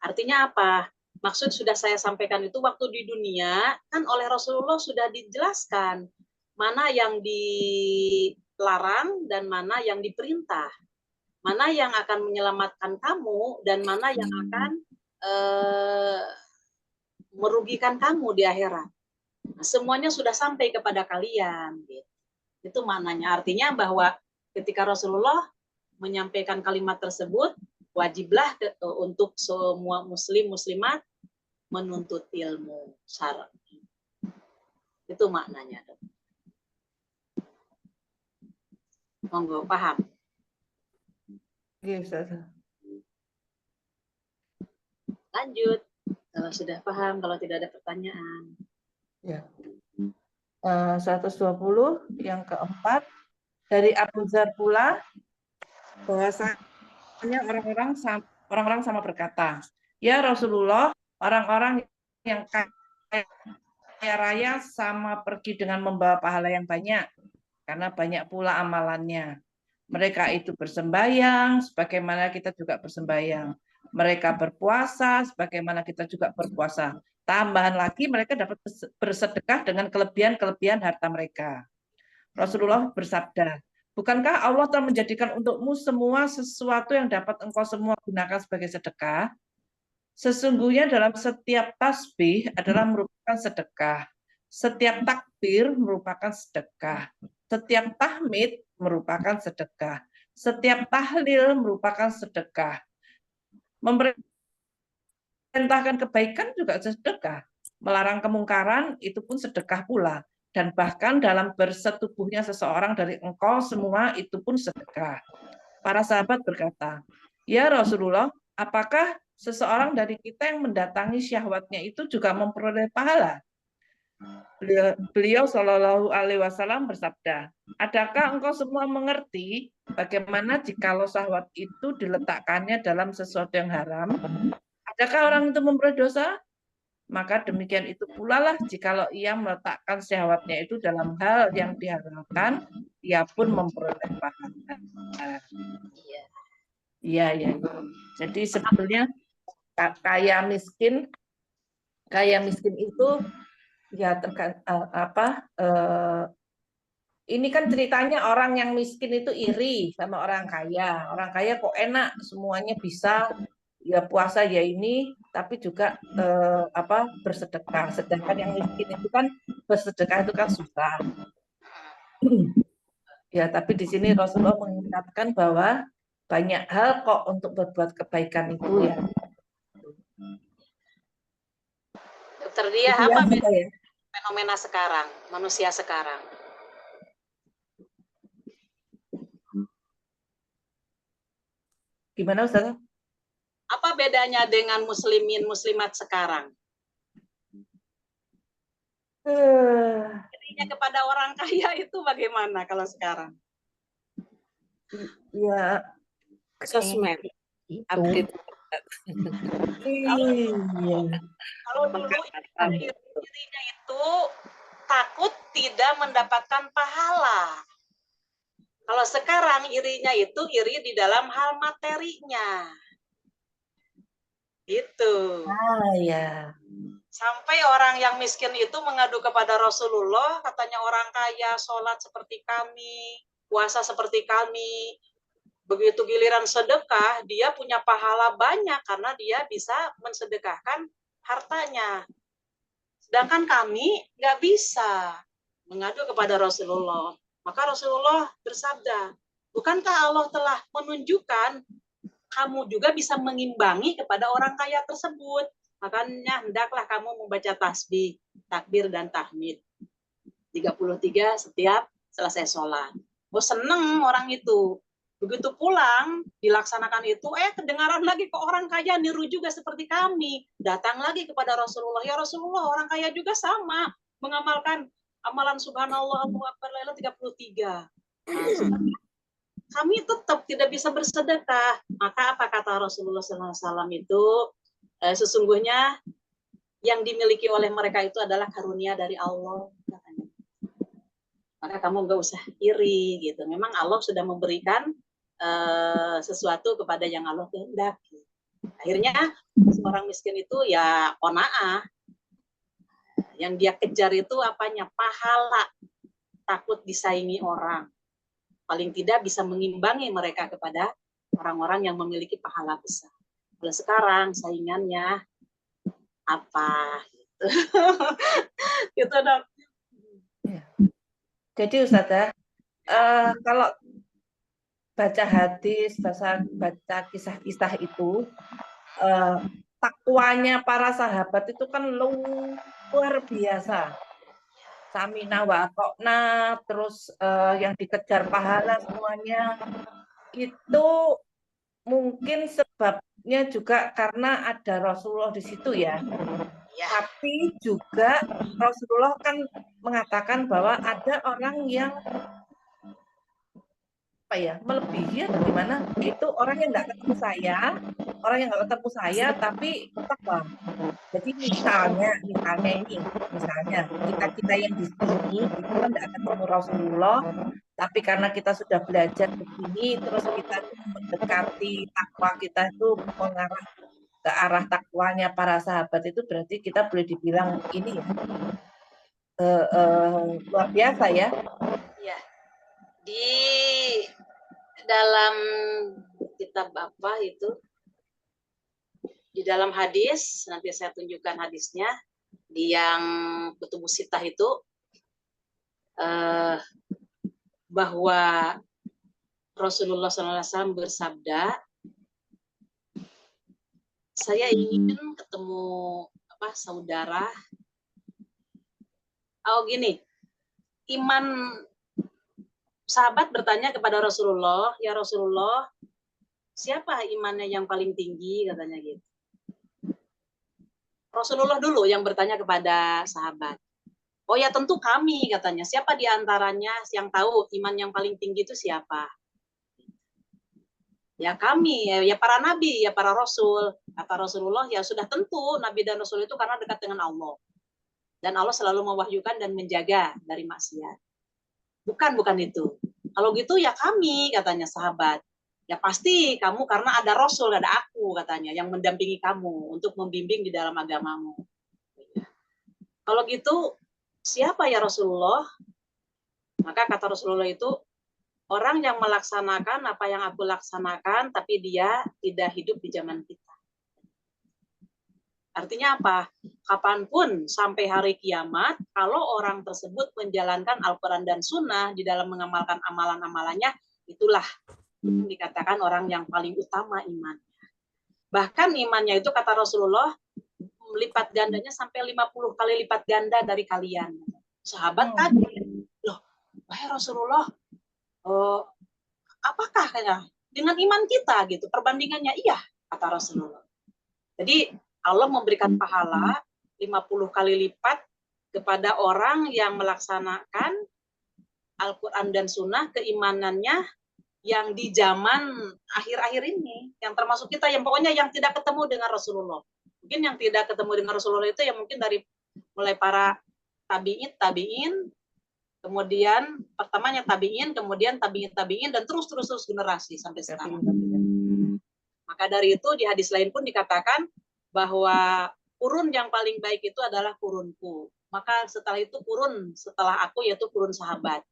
Artinya apa? Maksud sudah saya sampaikan itu waktu di dunia, kan oleh Rasulullah sudah dijelaskan mana yang dilarang dan mana yang diperintah. Mana yang akan menyelamatkan kamu dan mana yang akan merugikan kamu di akhirat. Nah, semuanya sudah sampai kepada kalian. Gitu. Itu maknanya. Artinya bahwa ketika Rasulullah menyampaikan kalimat tersebut, wajiblah untuk semua muslim muslimat menuntut ilmu syar'i. Itu maknanya. Monggo, paham? Yes, Lanjut. Kalau sudah paham, kalau tidak ada pertanyaan. ya. 120 yang keempat dari Abu Dzar pula, bahwasanya orang-orang sama berkata, ya Rasulullah, orang-orang yang kaya raya sama pergi dengan membawa pahala yang banyak, karena banyak pula amalannya. Mereka itu bersembayang, sebagaimana kita juga bersembayang. Mereka berpuasa, sebagaimana kita juga berpuasa. Tambahan lagi, mereka dapat bersedekah dengan kelebihan-kelebihan harta mereka. Rasulullah bersabda, bukankah Allah telah menjadikan untukmu semua sesuatu yang dapat engkau semua gunakan sebagai sedekah? Sesungguhnya dalam setiap tasbih adalah merupakan sedekah. Setiap takbir merupakan sedekah. Setiap tahmid merupakan sedekah. Setiap tahlil merupakan sedekah. Memerintahkan kebaikan juga sedekah. Melarang kemungkaran itu pun sedekah pula. Dan bahkan dalam bersetubuhnya seseorang dari engkau semua itu pun sedekah. Para sahabat berkata, ya Rasulullah, apakah seseorang dari kita yang mendatangi syahwatnya itu juga memperoleh pahala? Beliau Shallallahu Alaihi Wasallam bersabda, adakah engkau semua mengerti bagaimana jikalau syahwat itu diletakkannya dalam sesuatu yang haram? Adakah orang itu memperoleh dosa? Maka demikian itu pula lah jikalau ia meletakkan syahwatnya itu dalam hal yang diharamkan, ia pun memperoleh pahala. Iya, ya. Jadi sebetulnya kaya miskin kaya miskin itu ya ini kan ceritanya orang yang miskin itu iri sama orang kaya. Orang kaya kok enak semuanya bisa, ya puasa ya ini, tapi juga bersedekah. Sedangkan yang miskin itu kan bersedekah itu kan susah. Ya, tapi di sini Rasulullah mengingatkan bahwa banyak hal kok untuk berbuat kebaikan itu ya. Dokter Dia, Itu ya, apa Ustazah ya. fenomena sekarang, manusia sekarang? Gimana Ustazah? Apa bedanya dengan muslimin muslimat sekarang? Irinya kepada orang kaya itu bagaimana kalau sekarang? Ya, Sosmed, Itu update. iya. Kalau dulu irinya itu takut tidak mendapatkan pahala. Kalau sekarang irinya itu iri di dalam hal materinya. Itu. Ya. Sampai orang yang miskin itu mengadu kepada Rasulullah, katanya orang kaya sholat seperti kami, puasa seperti kami. Begitu giliran sedekah, dia punya pahala banyak karena dia bisa mensedekahkan hartanya. Sedangkan kami nggak bisa mengadu kepada Rasulullah. Maka Rasulullah bersabda, bukankah Allah telah menunjukkan kamu juga bisa mengimbangi kepada orang kaya tersebut? Makanya hendaklah kamu membaca tasbih, takbir, dan tahmid 33 setiap selesai sholat. Oh, seneng orang itu. Begitu pulang, dilaksanakan itu, kedengaran lagi kok orang kaya niru juga seperti kami. Datang lagi kepada Rasulullah, ya Rasulullah, orang kaya juga sama mengamalkan amalan subhanallah Allahu akbar la ilaha 33. Nah, kami tetap tidak bisa bersedekah. Maka apa kata Rasulullah SAW itu? Sesungguhnya yang dimiliki oleh mereka itu adalah karunia dari Allah. Maka kamu nggak usah iri gitu. Memang Allah sudah memberikan sesuatu kepada yang Allah kehendaki. Akhirnya seorang miskin itu ya qanaah. Yang dia kejar itu apanya? Pahala. Takut disaingi orang. Paling tidak bisa mengimbangi mereka kepada orang-orang yang memiliki pahala besar. Kalau sekarang saingannya apa? Gitu. Gitu dok. Jadi Ustazah, kalau baca hadis, baca kisah-kisah itu, takwanya para sahabat itu kan luar biasa. Samina wa atokna, terus yang dikejar pahala semuanya. Itu mungkin sebabnya juga karena ada Rasulullah di situ ya. Tapi juga Rasulullah kan mengatakan bahwa ada orang yang melebihi atau gimana, itu orang yang nggak ketemu saya tapi takwa. Jadi misalnya kita yang di sini itu kan nggak ketemu Rasulullah, tapi karena kita sudah belajar begini, terus kita mendekati takwa kita itu mengarah ke arah takwanya para sahabat, itu berarti kita boleh dibilang ini ya luar biasa ya. Ya. Di dalam kitab apa itu, di dalam hadis, nanti saya tunjukkan hadisnya, di yang Kutubus Sittah itu, bahwa Rasulullah SAW bersabda, saya ingin ketemu saudara. Gini, iman sahabat bertanya kepada Rasulullah, ya Rasulullah, siapa imannya yang paling tinggi, katanya gitu. Rasulullah dulu yang bertanya kepada sahabat. Oh ya tentu kami, katanya. Siapa di antaranya yang tahu iman yang paling tinggi itu siapa? Ya kami, ya para nabi, ya para rasul. Kata Rasulullah, ya sudah tentu nabi dan rasul itu karena dekat dengan Allah. Dan Allah selalu mewahyukan dan menjaga dari maksiat. Bukan itu. Kalau gitu ya kami, katanya sahabat. Ya pasti kamu karena ada Rasul, ada aku, katanya, yang mendampingi kamu untuk membimbing di dalam agamamu. Kalau gitu, siapa ya Rasulullah? Maka kata Rasulullah itu, orang yang melaksanakan apa yang aku laksanakan, tapi dia tidak hidup di zaman kita. Artinya apa? Kapanpun sampai hari kiamat, kalau orang tersebut menjalankan Al-Quran dan Sunnah di dalam mengamalkan amalan-amalannya, itulah dikatakan orang yang paling utama iman. Bahkan imannya itu kata Rasulullah, lipat gandanya sampai 50 kali lipat ganda dari kalian. Sahabat kaget. Loh, wahai Rasulullah, apakah dengan iman kita gitu perbandingannya? Iya, kata Rasulullah. Jadi Allah memberikan pahala 50 kali lipat kepada orang yang melaksanakan Al-Quran dan Sunnah, keimanannya yang di zaman akhir-akhir ini, yang termasuk kita yang pokoknya yang tidak ketemu dengan Rasulullah. Mungkin yang tidak ketemu dengan Rasulullah itu yang mungkin dari mulai para tabi'in, kemudian pertamanya tabi'in, kemudian tabi'in, dan terus generasi sampai sekarang. Maka dari itu di hadis lain pun dikatakan bahwa kurun yang paling baik itu adalah kurunku. Maka setelah itu kurun setelah aku yaitu kurun sahabat.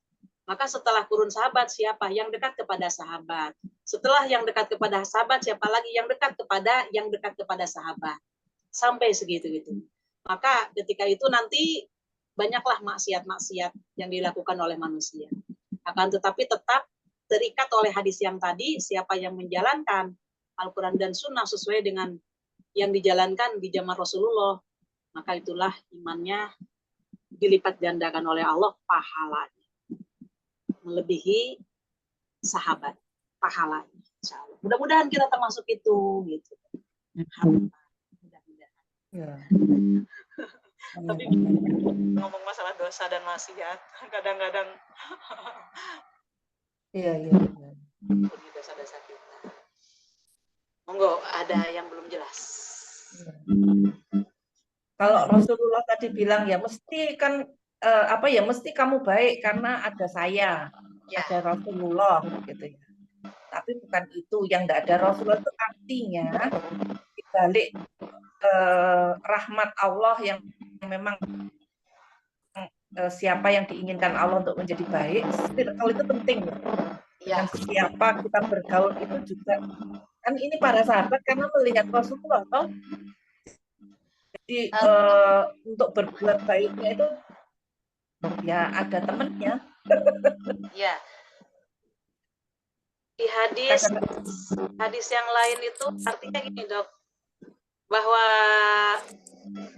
Maka setelah kurun sahabat siapa? Yang dekat kepada sahabat. Setelah yang dekat kepada sahabat siapa lagi? Yang dekat kepada sahabat. Sampai segitu gitu. Maka ketika itu nanti banyaklah maksiat-maksiat yang dilakukan oleh manusia. Akan tetapi tetap terikat oleh hadis yang tadi, siapa yang menjalankan Al-Quran dan Sunnah sesuai dengan yang dijalankan di zaman Rasulullah, maka itulah imannya dilipat gandakan oleh Allah pahalanya. Melebihi sahabat pahalanya. Insyaallah. Mudah-mudahan kita termasuk itu gitu. Mudah-mudahan. Ya. Tapi ngomong masalah dosa dan maksiat kadang-kadang Iya. ini dosa-dosa kita. Monggo, ada yang belum jelas. Kalau Rasulullah tadi bilang ya mesti kan mesti kamu baik karena ada saya, ada Rasulullah gitu ya. Tapi bukan itu, yang nggak ada Rasulullah itu artinya dibalik rahmat Allah yang memang siapa yang diinginkan Allah untuk menjadi baik, circle itu penting. Dengan siapa kita bergaul itu juga kan ini para sahabat karena melihat Rasulullah toh. Jadi untuk berbuat baiknya itu ya ada temennya. Ya. Di hadis yang lain itu artinya gini dok, bahwa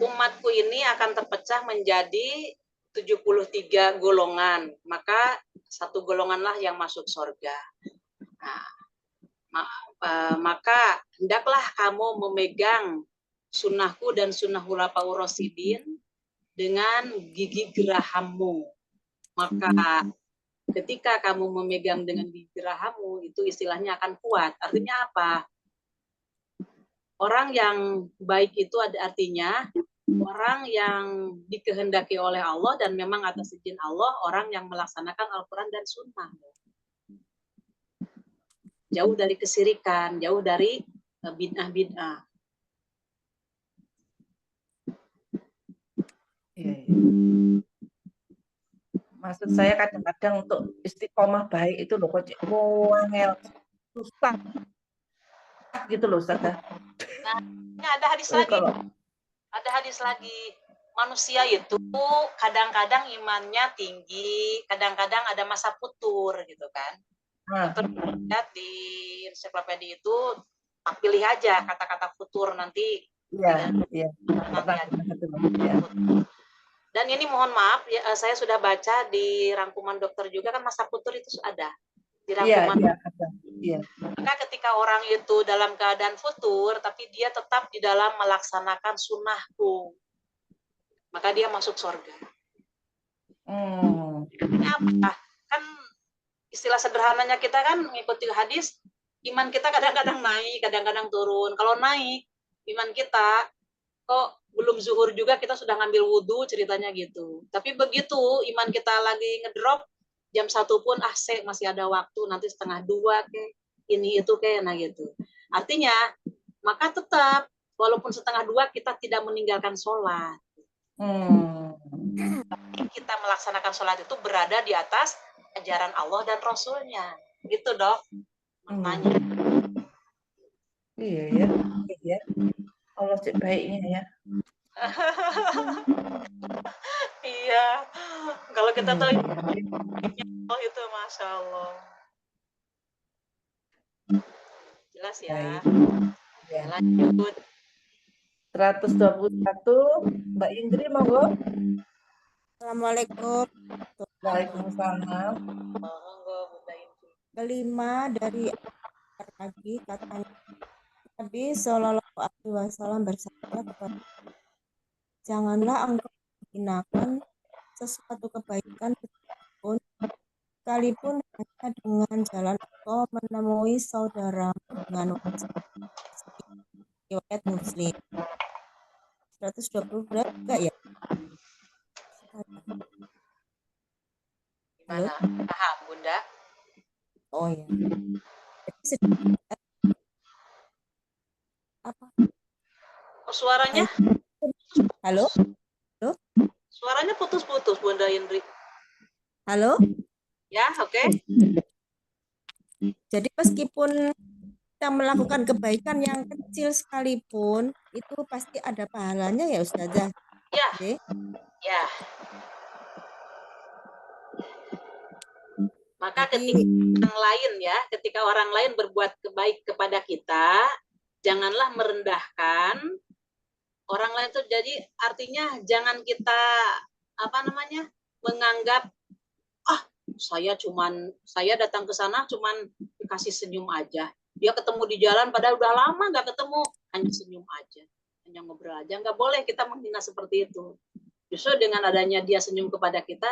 umatku ini akan terpecah menjadi 73 golongan, maka satu golonganlah yang masuk surga. Nah, maka hendaklah kamu memegang sunnahku dan sunnah khulafaur rasyidin dengan gigi gerahammu. Maka ketika kamu memegang dengan gigi gerahammu, itu istilahnya akan kuat. Artinya apa? Orang yang baik itu artinya orang yang dikehendaki oleh Allah dan memang atas izin Allah, orang yang melaksanakan Al-Quran dan Sunnah. Jauh dari kesirikan, jauh dari bid'ah-bid'ah. Maksud saya kadang-kadang untuk istiqomah baik itu loh kok angel susah gitu loh Ustaz. Nah, ada hadis lagi. Ada hadis lagi. Manusia itu kadang-kadang imannya tinggi, kadang-kadang ada masa futur gitu kan. Terus lihat di ensiklopedia itu pilih aja kata-kata futur nanti. Iya. Dan ini mohon maaf, ya, saya sudah baca di rangkuman dokter juga kan masa futur itu ada di rangkuman. Iya. Maka ketika orang itu dalam keadaan futur, tapi dia tetap di dalam melaksanakan sunnahku, maka dia masuk surga. Ini apa? Kan istilah sederhananya kita kan mengikuti hadis, iman kita kadang-kadang naik, kadang-kadang turun. Kalau naik, iman kita kok belum zuhur juga kita sudah ngambil wudhu ceritanya gitu. Tapi begitu iman kita lagi ngedrop jam 1 pun masih ada waktu, nanti 1:30 ke ini itu ke nah gitu. Artinya maka tetap walaupun 1:30 kita tidak meninggalkan sholat. Kita melaksanakan sholat itu berada di atas ajaran Allah dan Rasulnya. Gitu dok maknanya. Iya ya, iya. Allah cek baiknya ya. Iya, kalau kita tahu Iya. oh itu Masya Allah. Jelas ya. Baik. Ya. Lanjut. 121 Mbak Indri monggo. Assalamualaikum. Waalaikumsalam. Monggo Bunda Indri. Kelima dari lagi katanya Nabi Shallallahu Alaihi Wasallam bersabda kepada janganlah engkau menggunakan sesuatu kebaikan sekalipun hanya dengan jalan engkau menemui saudaramu dengan riwayat Muslim. 120 berat enggak ya? Gimana? Paham Bunda? Oh ya. Jadi apa? Oh, suaranya? Halo? Suaranya putus-putus Bunda Indri. Halo? Ya, oke. Jadi meskipun kita melakukan kebaikan yang kecil sekalipun, itu pasti ada pahalanya ya Ustazah. Ya. Oke. Ya. Maka Jadi, ketika orang lain ya, ketika orang lain berbuat baik kepada kita, janganlah merendahkan orang lain itu. Jadi artinya jangan kita menganggap saya datang ke sana cuman dikasih senyum aja. Dia ketemu di jalan padahal udah lama nggak ketemu, hanya senyum aja, hanya ngobrol aja. Nggak boleh kita menghina seperti itu. Justru dengan adanya dia senyum kepada kita,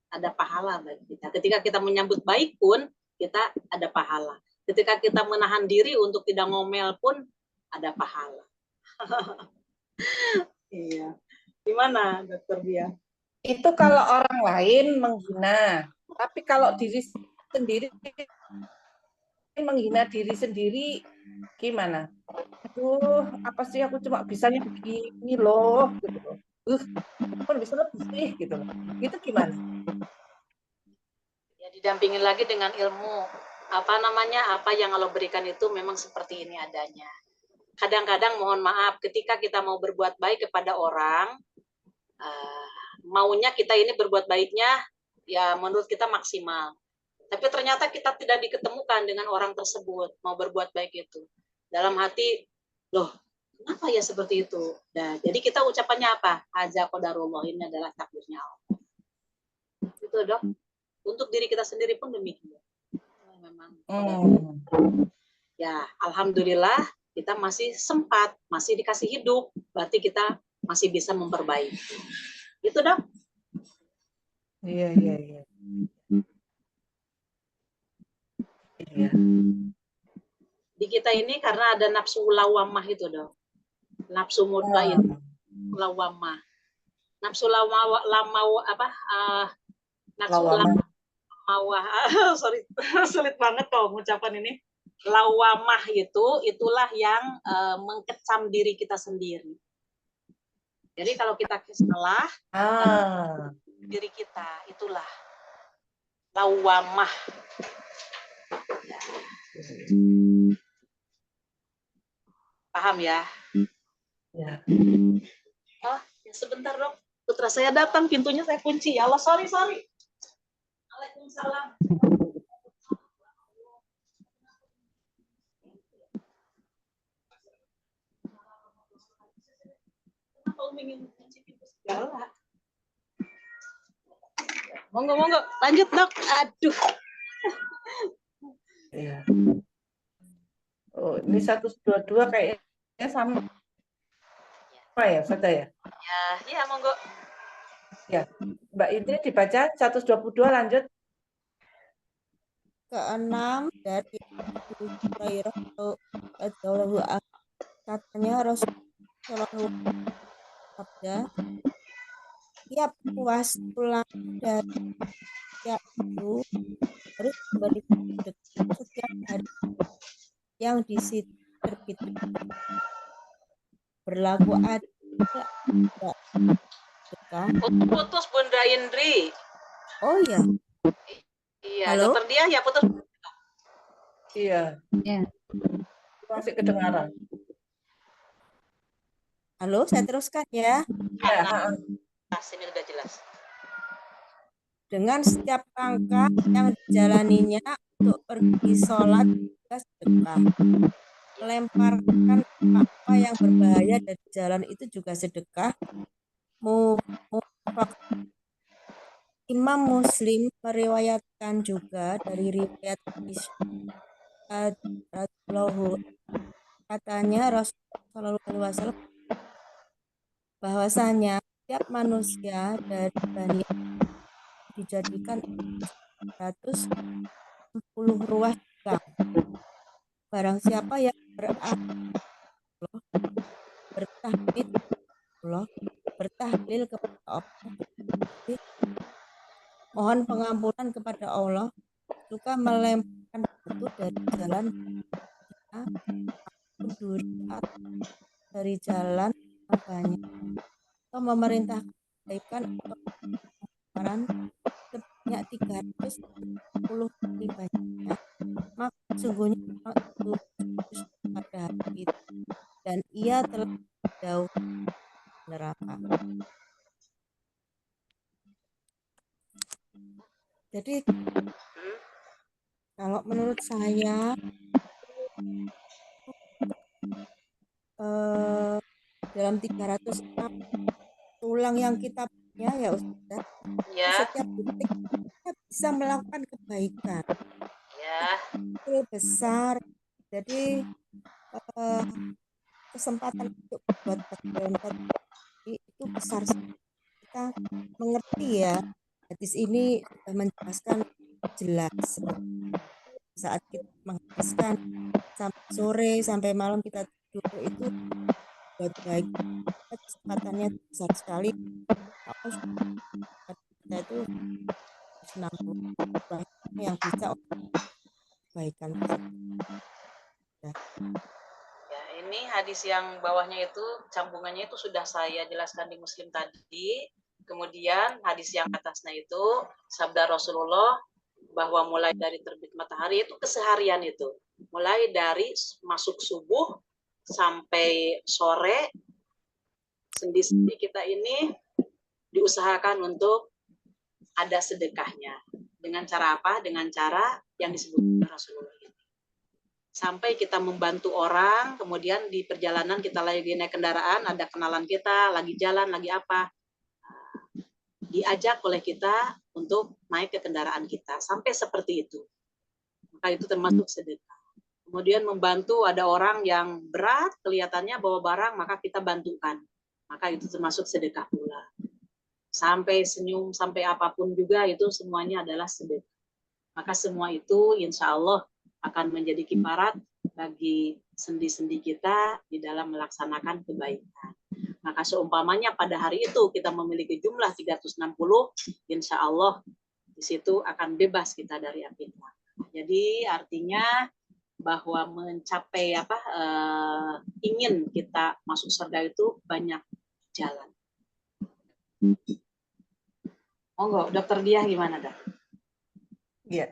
ada pahala bagi kita. Ketika kita menyambut baik pun, kita ada pahala. Ketika kita menahan diri untuk tidak ngomel pun, ada pahala. Iya. Gimana, Dokter Bia? Itu kalau orang lain menghina, tapi kalau diri sendiri menghina diri sendiri gimana? Aduh, apa sih aku cuma bisanya begini loh, gitu loh. Kan bisa lebih sih, gitu loh. Itu gimana? Ya, didampingin lagi dengan ilmu. Apa yang Allah berikan itu memang seperti ini adanya. Kadang-kadang mohon maaf, ketika kita mau berbuat baik kepada orang, maunya kita ini berbuat baiknya, ya menurut kita maksimal. Tapi ternyata kita tidak diketemukan dengan orang tersebut, mau berbuat baik itu. Dalam hati, loh, kenapa ya seperti itu? Nah, jadi kita ucapannya apa? Haza qadarullah, ini adalah takdirnya Allah. Itu dok. Untuk diri kita sendiri pun demikian. Memang. Ya, alhamdulillah kita masih sempat, masih dikasih hidup, berarti kita masih bisa memperbaiki. Itu dok. Iya. Di kita ini karena ada nafsu lawamah itu dok. Nafsu mutmain, lawamah. Nafsu sorry, sulit banget kalau mengucapkan ini. Lawamah itulah yang mengkecam diri kita sendiri. Jadi kalau kita salah, diri kita itulah lawamah. Ya. Paham ya? Ya. Oh, ya sebentar dong. Putra saya datang, pintunya saya kunci. Ya Allah, sorry. Waalaikumsalam. Kenapa ingin kunci pintu segala? Monggo, lanjut dok. Aduh. Ya. Oh, ini 122 kayaknya sama ya, Fata ya? Ya, monggo. Ya, Mbak Indri dibaca 122 lanjut. Keenam dari Abu Hurairah radhiyallahu anhu katanya Rasulullah sabda, tiap puas pulang dari tiap itu harus memberikan sedekah setiap hari yang di situ terbit berlaku adil kita. Putus Bunda Indri. Oh iya, Iya, halo? Dokter Dia ya putus. Iya, Ya. masih kedengaran. Halo, saya teruskan ya. Ya, Ini udah jelas. Dengan setiap langkah yang dijalaninya untuk pergi sholat juga sedekah. Melemparkan apa yang berbahaya dari jalan itu juga sedekah. Imam Muslim meriwayatkan juga dari riwayat Aisyah radhiyallahu katanya Rasulullah SAW bahwasanya setiap manusia dari Bani dijadikan 160 ruas Islam. Barang siapa yang bertahlil kepada Allah, mohon pengampunan kepada Allah, juga melemparkan batu dari jalan duri dari jalan yang banyak, atau memerintahkan kebaikan atau kebenaran sebanyak 310 kali banyaknya, maka sungguhnya orang itu pada hari itu dan ia telah jauh neraka. Jadi kalau menurut saya dalam 306 tulang yang kita punya ya Ustaz, Ya, setiap detik kita bisa melakukan kebaikan ya. kecil besar. Jadi kesempatan untuk buat berbuat itu besar sekali. Kita mengerti ya, hadis ini sudah menjelaskan jelas saat kita menghabiskan sampai sore sampai malam kita tidur itu buat baik, kesempatannya besar sekali. Kalau kita itu 60 orang yang bisa kebaikan. Ya, ini hadis yang bawahnya itu sambungannya itu sudah saya jelaskan di Muslim tadi. Kemudian hadis yang atasnya itu sabda Rasulullah bahwa mulai dari terbit matahari itu keseharian itu. Mulai dari masuk subuh sampai sore, sendi-sendi kita ini diusahakan untuk ada sedekahnya. Dengan cara apa? Dengan cara yang disebut Rasulullah. Sampai kita membantu orang, kemudian di perjalanan kita lagi naik kendaraan, ada kenalan kita, lagi jalan, lagi apa, diajak oleh kita untuk naik ke kendaraan kita, sampai seperti itu. Maka itu termasuk sedekah. Kemudian membantu ada orang yang berat, kelihatannya bawa barang, maka kita bantukan. Maka itu termasuk sedekah pula. Sampai senyum, sampai apapun juga, itu semuanya adalah sedekah. Maka semua itu insya Allah akan menjadi kiparat bagi sendi-sendi kita di dalam melaksanakan kebaikan. Maka seumpamanya pada hari itu kita memiliki jumlah 360, insya Allah di situ akan bebas kita dari api neraka. Jadi artinya bahwa mencapai ingin kita masuk surga itu banyak jalan. Monggo, Dokter Diah gimana, Dak? Iya.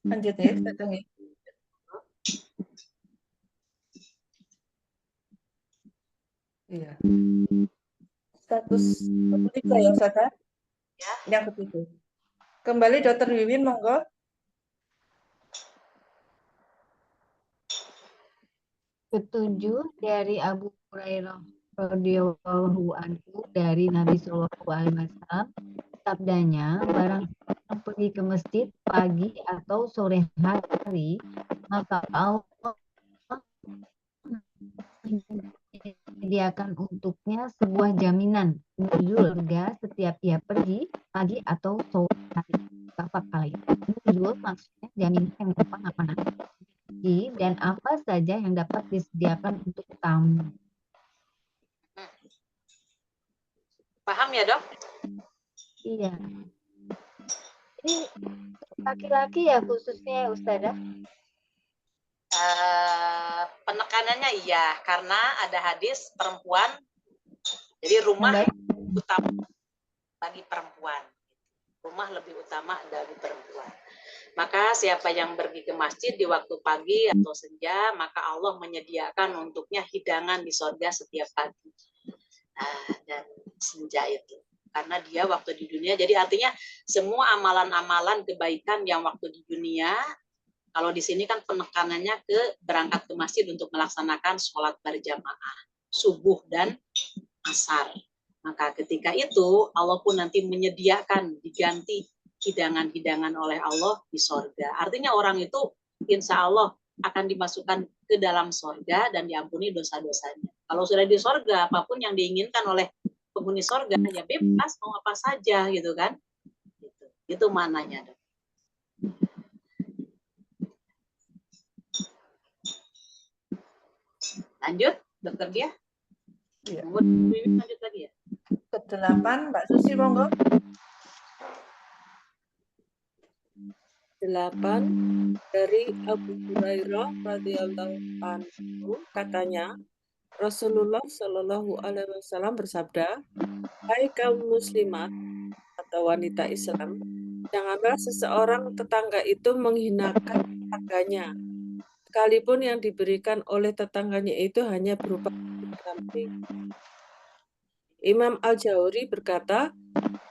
Lanjut ya, kita tunggu. Iya. Status ketiga ya, Ustaz? Ya. Yang ketiga. Kembali Dokter Wiwin, monggo. Ketujuh dari Abu Hurairah radhiyallahu anhu dari Nabi Shallallahu alaihi wasallam, sabdanya, barang yang pergi ke masjid pagi atau sore hari, maka Allah menyediakan untuknya sebuah jaminan menuju surga setiap ia pergi pagi atau sore hari. Bapak kali menuju maksudnya jaminan yang berupa makanan dan apa saja yang dapat disediakan untuk tamu. Paham ya, Dok? Iya. Ini laki-laki ya khususnya ya, Ustazah? Penekanannya iya, karena ada hadis perempuan Jadi rumah Baik. utama bagi perempuan. Rumah lebih utama dari perempuan. Maka siapa yang pergi ke masjid di waktu pagi atau senja, maka Allah menyediakan untuknya hidangan di sorga setiap pagi dan senja itu. Karena dia waktu di dunia, jadi artinya semua amalan-amalan kebaikan yang waktu di dunia, kalau di sini kan penekanannya ke berangkat ke masjid untuk melaksanakan sholat berjamaah, subuh dan asar. Maka ketika itu Allah pun nanti menyediakan diganti hidangan-hidangan oleh Allah di sorga. Artinya orang itu insya Allah akan dimasukkan ke dalam sorga dan diampuni dosa-dosanya. Kalau sudah di sorga, apapun yang diinginkan oleh penghuni sorga ya bebas mau apa saja gitu kan. Itu mananya. Lanjut, Dokter Dia. Iya. Lanjut lagi ya. Ke-8, Mbak Susi, monggo. 8 dari Abu Hurairah radhiyallahu anhu katanya, Rasulullah Shallallahu alaihi wasallam bersabda, "Hai kaum muslimat atau wanita Islam, janganlah seseorang tetangga itu menghinakan tetangganya, sekalipun yang diberikan oleh tetangganya itu hanya berupa kambing." Imam Al-Jawri berkata,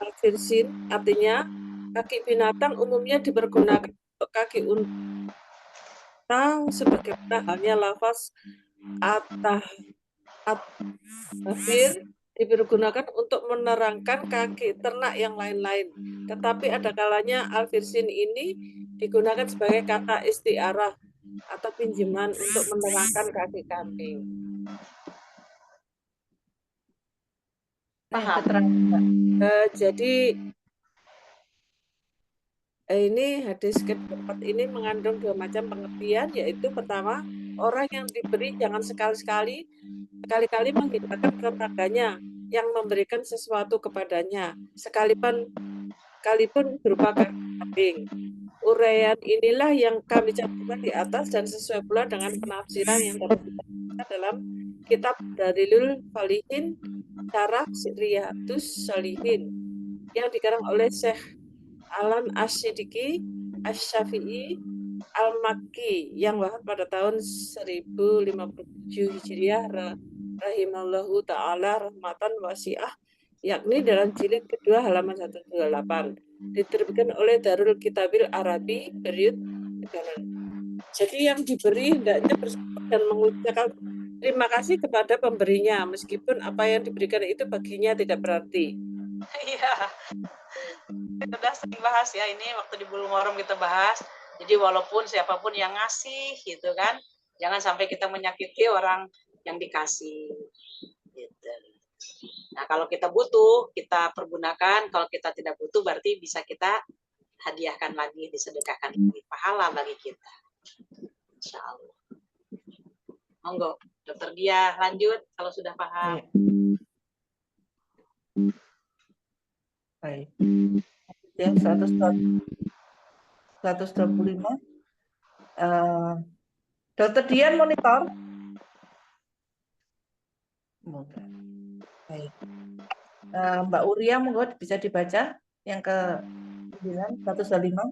al-firsin artinya kaki binatang umumnya dipergunakan untuk kaki unta, sebagaimana halnya lafaz at-tahfir dipergunakan untuk menerangkan kaki ternak yang lain-lain. Tetapi ada kalanya al-firsin ini digunakan sebagai kata istiarah atau pinjaman untuk menerangkan kaki kambing. Paham. Keterangan. Jadi ini hadis keempat ini mengandung 2 macam pengertian, yaitu pertama, orang yang diberi jangan sekali-kali menghinakan tetangganya yang memberikan sesuatu kepadanya, sekalipun berupa kambing. Uraian inilah yang kami cantumkan di atas dan sesuai pula dengan penafsiran yang dapat kita baca dalam kitab Dalilul Falihin Syarah Riyadhus Shalihin yang dikarang oleh Syekh Alan Asy-Siddiqi Asy-Syafi'i Al-Makki yang wafat pada tahun 1057 Hijriah rahimallahu ta'ala rahmatan wasi'ah, yakni dalam jilid kedua halaman 128, diterbitkan oleh Darul Kitabil Arabi period. Jadi yang diberi hendaknya bersyukur dan mengucapkan terima kasih kepada pemberinya, meskipun apa yang diberikan itu baginya tidak berarti. Iya, kita udah sering bahas ya, ini waktu di Bulu Muharram kita bahas. Jadi walaupun siapapun yang ngasih gitu kan, jangan sampai kita menyakiti orang yang dikasih. Gitu. Nah kalau kita butuh, kita pergunakan. Kalau kita tidak butuh, berarti bisa kita hadiahkan lagi, disedekahkan lagi, pahala bagi kita. Insya Allah. Monggo, Dokter Dia lanjut kalau sudah paham. Baik. Yang 125. Dokter Dian monitor. Baik. Mbak Uria, monggo bisa dibaca yang ke-9, 125.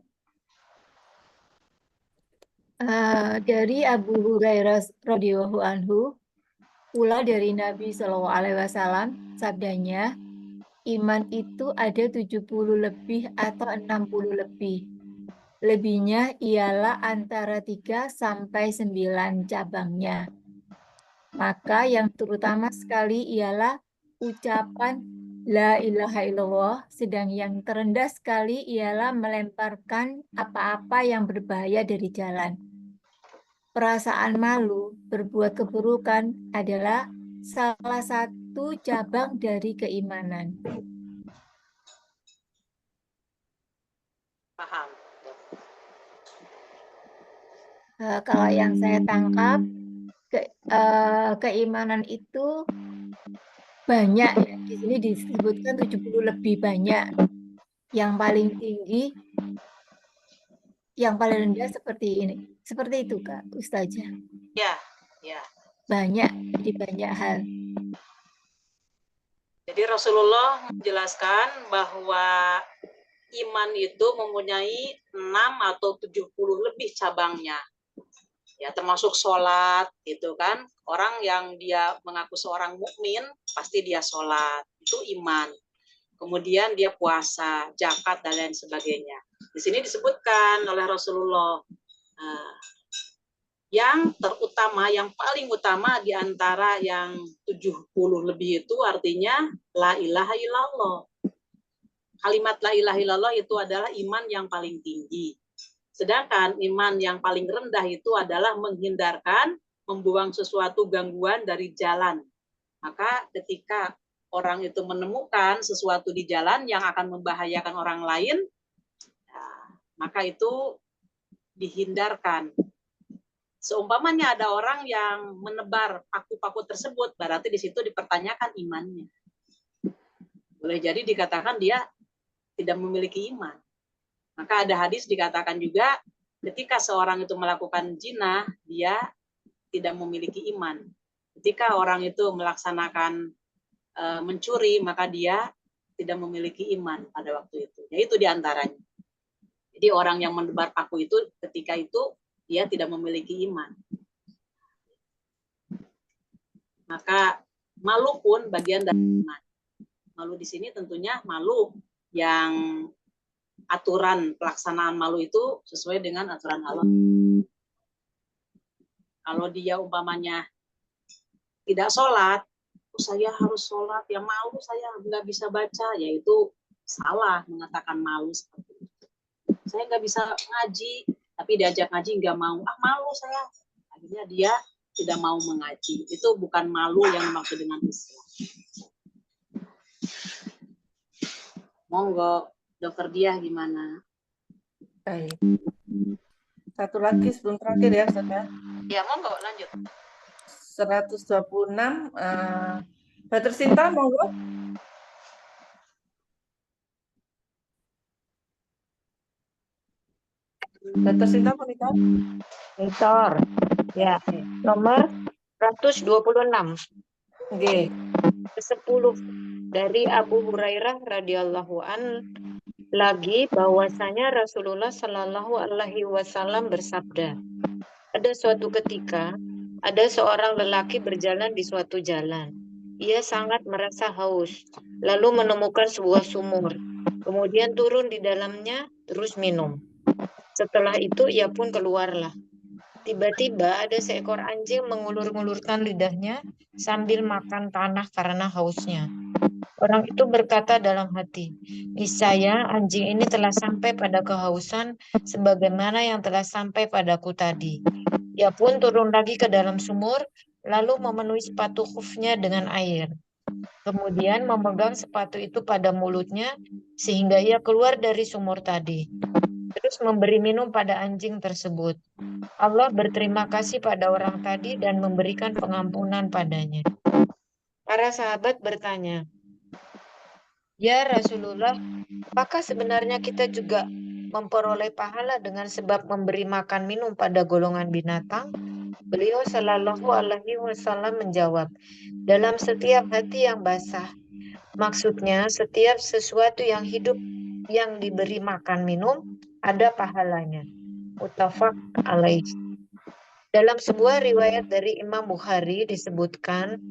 Dari Abu Hurairah radhiyallahu anhu, pula dari Nabi SAW, sabdanya, iman itu ada 70 lebih atau 60 lebih. Lebihnya ialah antara 3 sampai 9 cabangnya. Maka yang terutama sekali ialah ucapan La ilaha illallah, sedang yang terendah sekali ialah melemparkan apa-apa yang berbahaya dari jalan. Perasaan malu, berbuat keburukan adalah salah satu cabang dari keimanan. Paham. Kalau yang saya tangkap, keimanan itu banyak ya. Di sini disebutkan 70 lebih banyak. Yang paling tinggi, yang paling rendah seperti ini. Seperti itu, Kak Ustazah. Ya, ya. Banyak, jadi banyak hal. Jadi Rasulullah menjelaskan bahwa iman itu mempunyai 6 atau 70 lebih cabangnya. Ya, termasuk sholat gitu kan. Orang yang dia mengaku seorang mukmin pasti dia sholat, itu iman. Kemudian dia puasa, zakat dan lain sebagainya. Di sini disebutkan oleh Rasulullah yang terutama, yang paling utama di antara yang 70 lebih itu artinya la ilaha illallah. Kalimat la ilaha illallah itu adalah iman yang paling tinggi. Sedangkan iman yang paling rendah itu adalah menghindarkan, membuang sesuatu gangguan dari jalan. Maka ketika orang itu menemukan sesuatu di jalan yang akan membahayakan orang lain, ya, maka itu dihindarkan. Seumpamanya ada orang yang menebar paku-paku tersebut, berarti di situ dipertanyakan imannya. Boleh jadi dikatakan dia tidak memiliki iman. Maka ada hadis dikatakan juga ketika seorang itu melakukan zina, dia tidak memiliki iman. Ketika orang itu melaksanakan mencuri, maka dia tidak memiliki iman pada waktu itu. Yaitu diantaranya. Jadi orang yang menebar paku itu ketika itu dia tidak memiliki iman. Maka malu pun bagian dari iman. Malu di sini tentunya malu yang aturan pelaksanaan malu itu sesuai dengan aturan Allah. Kalau dia umpamanya tidak sholat, saya harus sholat, ya malu saya nggak bisa baca, yaitu salah mengatakan malu seperti itu. Saya nggak bisa ngaji, tapi diajak ngaji nggak mau, malu saya. Akhirnya dia tidak mau mengaji. Itu bukan malu yang dimaksud dengan Islam. Monggo, Dokter Diah gimana? Baik. Satu lagi sebelum terakhir ya, Ustaz ya. Ya, monggo lanjut. 126 Mbak Tersinta, monggo. Mbak Tersinta monitor. Monitor. Ya, nomor 126. Oke. Ke-10 dari Abu Hurairah radhiyallahu an lagi bahwasanya Rasulullah Shallallahu alaihi wasallam bersabda, ada suatu ketika ada seorang lelaki berjalan di suatu jalan. Ia sangat merasa haus, lalu menemukan sebuah sumur. Kemudian turun di dalamnya terus minum. Setelah itu ia pun keluarlah. Tiba-tiba ada seekor anjing mengulur-ngulurkan lidahnya sambil makan tanah karena hausnya. Orang itu berkata dalam hati, niscaya anjing ini telah sampai pada kehausan sebagaimana yang telah sampai padaku tadi. Ia pun turun lagi ke dalam sumur, lalu memenuhi sepatu khufnya dengan air. Kemudian memegang sepatu itu pada mulutnya sehingga ia keluar dari sumur tadi. Terus memberi minum pada anjing tersebut. Allah berterima kasih pada orang tadi dan memberikan pengampunan padanya. Para sahabat bertanya, ya Rasulullah, apakah sebenarnya kita juga memperoleh pahala dengan sebab memberi makan minum pada golongan binatang? Beliau Shallallahu alaihi wasallam menjawab, dalam setiap hati yang basah. Maksudnya setiap sesuatu yang hidup yang diberi makan minum ada pahalanya. Muttafaq alaih. Dalam sebuah riwayat dari Imam Bukhari disebutkan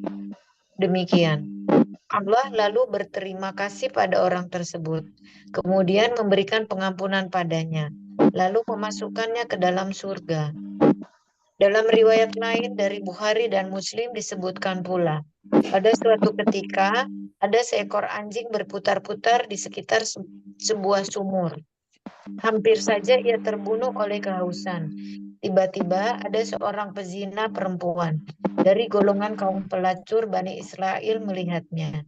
demikian. Allah lalu berterima kasih pada orang tersebut, kemudian memberikan pengampunan padanya, lalu memasukkannya ke dalam surga. Dalam riwayat lain dari Bukhari dan Muslim disebutkan pula, pada suatu ketika ada seekor anjing berputar-putar di sekitar sebuah sumur. Hampir saja ia terbunuh oleh kehausan. Tiba-tiba ada seorang pezina perempuan dari golongan kaum pelacur Bani Israel melihatnya.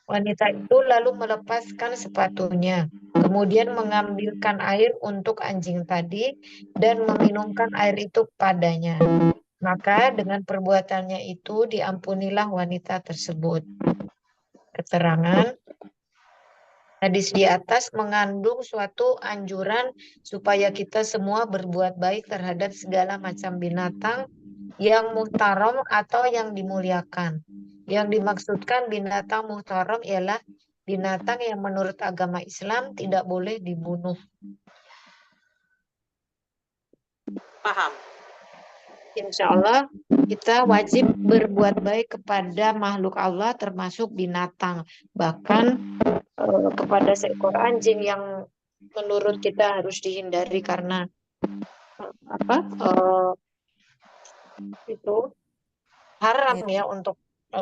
Wanita itu lalu melepaskan sepatunya, kemudian mengambilkan air untuk anjing tadi dan meminumkan air itu padanya. Maka dengan perbuatannya itu diampunilah wanita tersebut. Keterangan hadis di atas mengandung suatu anjuran supaya kita semua berbuat baik terhadap segala macam binatang yang muhtaram atau yang dimuliakan. Yang dimaksudkan binatang muhtaram ialah binatang yang menurut agama Islam tidak boleh dibunuh. Paham? Insya Allah kita wajib berbuat baik kepada makhluk Allah termasuk binatang. Bahkan kepada seekor anjing yang menurut kita harus dihindari karena itu haram ya untuk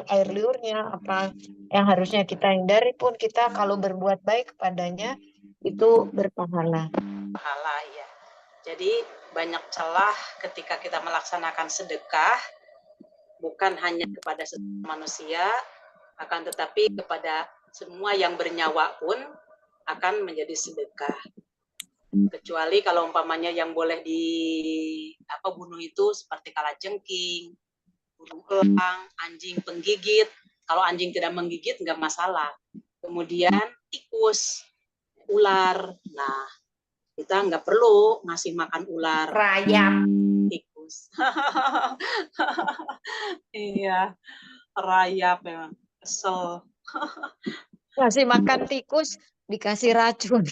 air liurnya, apa yang harusnya kita hindari pun kita kalau berbuat baik kepadanya itu berpahala. Pahala ya. Jadi banyak celah ketika kita melaksanakan sedekah, bukan hanya kepada sesama manusia, akan tetapi kepada semua yang bernyawa pun akan menjadi sedekah. Kecuali kalau umpamanya yang boleh bunuh itu seperti kalajengking, burung elang, anjing penggigit. Kalau anjing tidak menggigit nggak masalah. Kemudian tikus, ular. Nah, kita nggak perlu ngasih makan ular. Rayap. Tikus. Iya, rayap memang. Kesel. Ngasih makan tikus dikasih racun.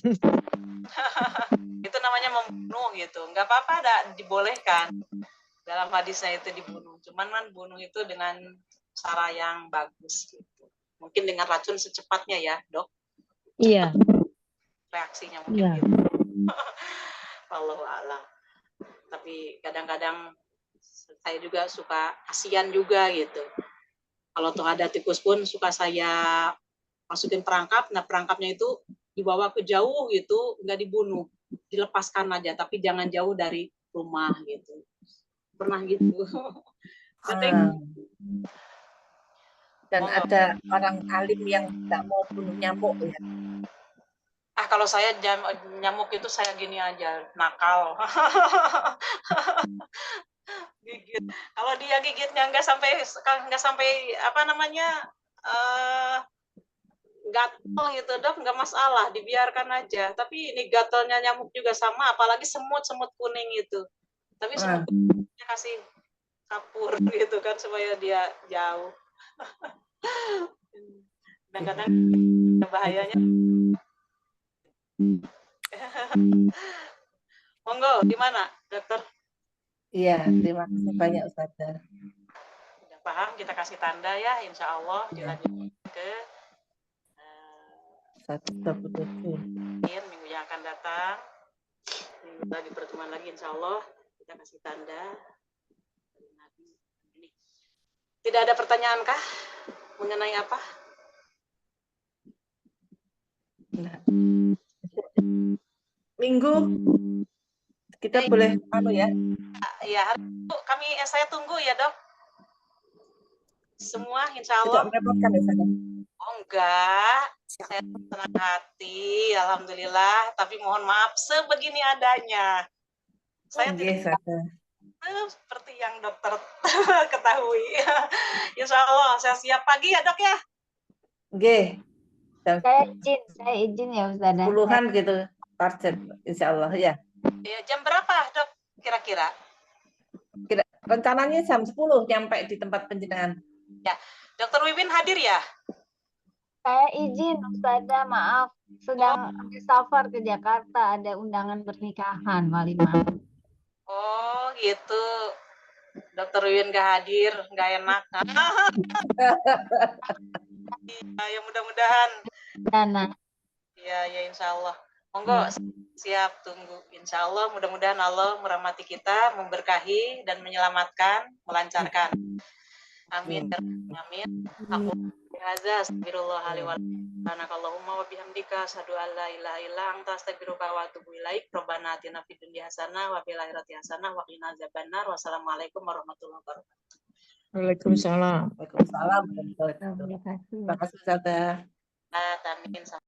Itu namanya membunuh gitu. Nggak apa-apa, dibolehkan. Dalam hadisnya itu dibunuh. Cuman kan bunuh itu dengan cara yang bagus gitu. Mungkin dengan racun secepatnya ya, Dok. Iya. Reaksinya mungkin Iya. gitu. Wallahu a'lam. Tapi kadang-kadang saya juga suka kasihan juga gitu. Kalau tuh ada tikus pun suka saya masukin perangkap. Nah, perangkapnya itu dibawa ke jauh gitu, nggak dibunuh, dilepaskan aja, tapi jangan jauh dari rumah gitu. Pernah gitu. Dan ada orang alim yang tidak mau bunuh nyamuk ya. Kalau saya nyamuk itu saya gini aja, nakal. Gigit. Kalau dia gigitnya nggak sampai gatal gitu, Dok, nggak masalah, dibiarkan aja. Tapi ini gatalnya nyamuk juga sama, apalagi semut kuning itu. Tapi semut kuningnya kasih kapur gitu kan supaya dia jauh. Kadang-kadang bahayanya. Monggo, gimana, Dokter? Iya, terima kasih banyak Ustazah. Udah paham, kita kasih tanda ya, insya Allah dilanjut ke minggu yang akan datang. Minggu lagi pertemuan lagi, insya Allah kita kasih tanda. Tidak ada pertanyaan kah mengenai apa? Minggu kita boleh ya? Ya, saya tunggu ya, Dok. Semua insya Allah. Tidak merepotkan ya, Ustazah? Oh enggak, saya senang hati, alhamdulillah. Tapi mohon maaf sebegini adanya. Saya tidak seperti yang dokter ketahui. Insya Allah saya siap pagi ya, Dok ya. Oke. Saya izin ya Ustazah. Puluhan gitu target insya Allah ya. Ya, jam berapa, Dok? Kira-kira? Rencananya jam 10 nyampe di tempat penjenengan. Ya, Dokter Wiwin hadir ya? Saya izin Ustazah, maaf. Sedang safar ke Jakarta, ada undangan pernikahan walimah. Oh gitu. Dokter Wiwin nggak hadir, nggak enak. Ya mudah-mudahan. Ya insya Allah. Monggo siap tunggu. Insya Allah mudah-mudahan Allah merahmati kita, memberkahi dan menyelamatkan, melancarkan. Amin. Amin. Aku hadza astagfirullahaladzim wa subhanakallahumma wa bihamdika asyhadu an la ilaha illa anta astaghfiruka wa atubu ilaik. Rabbana atina fid dunya hasanah wa fil akhirati hasanah wa qina adzabannar. Wassalamualaikum warahmatullahi wabarakatuh. Waalaikumsalam. Waalaikumsalam. Terima kasih Ustazah. Amin.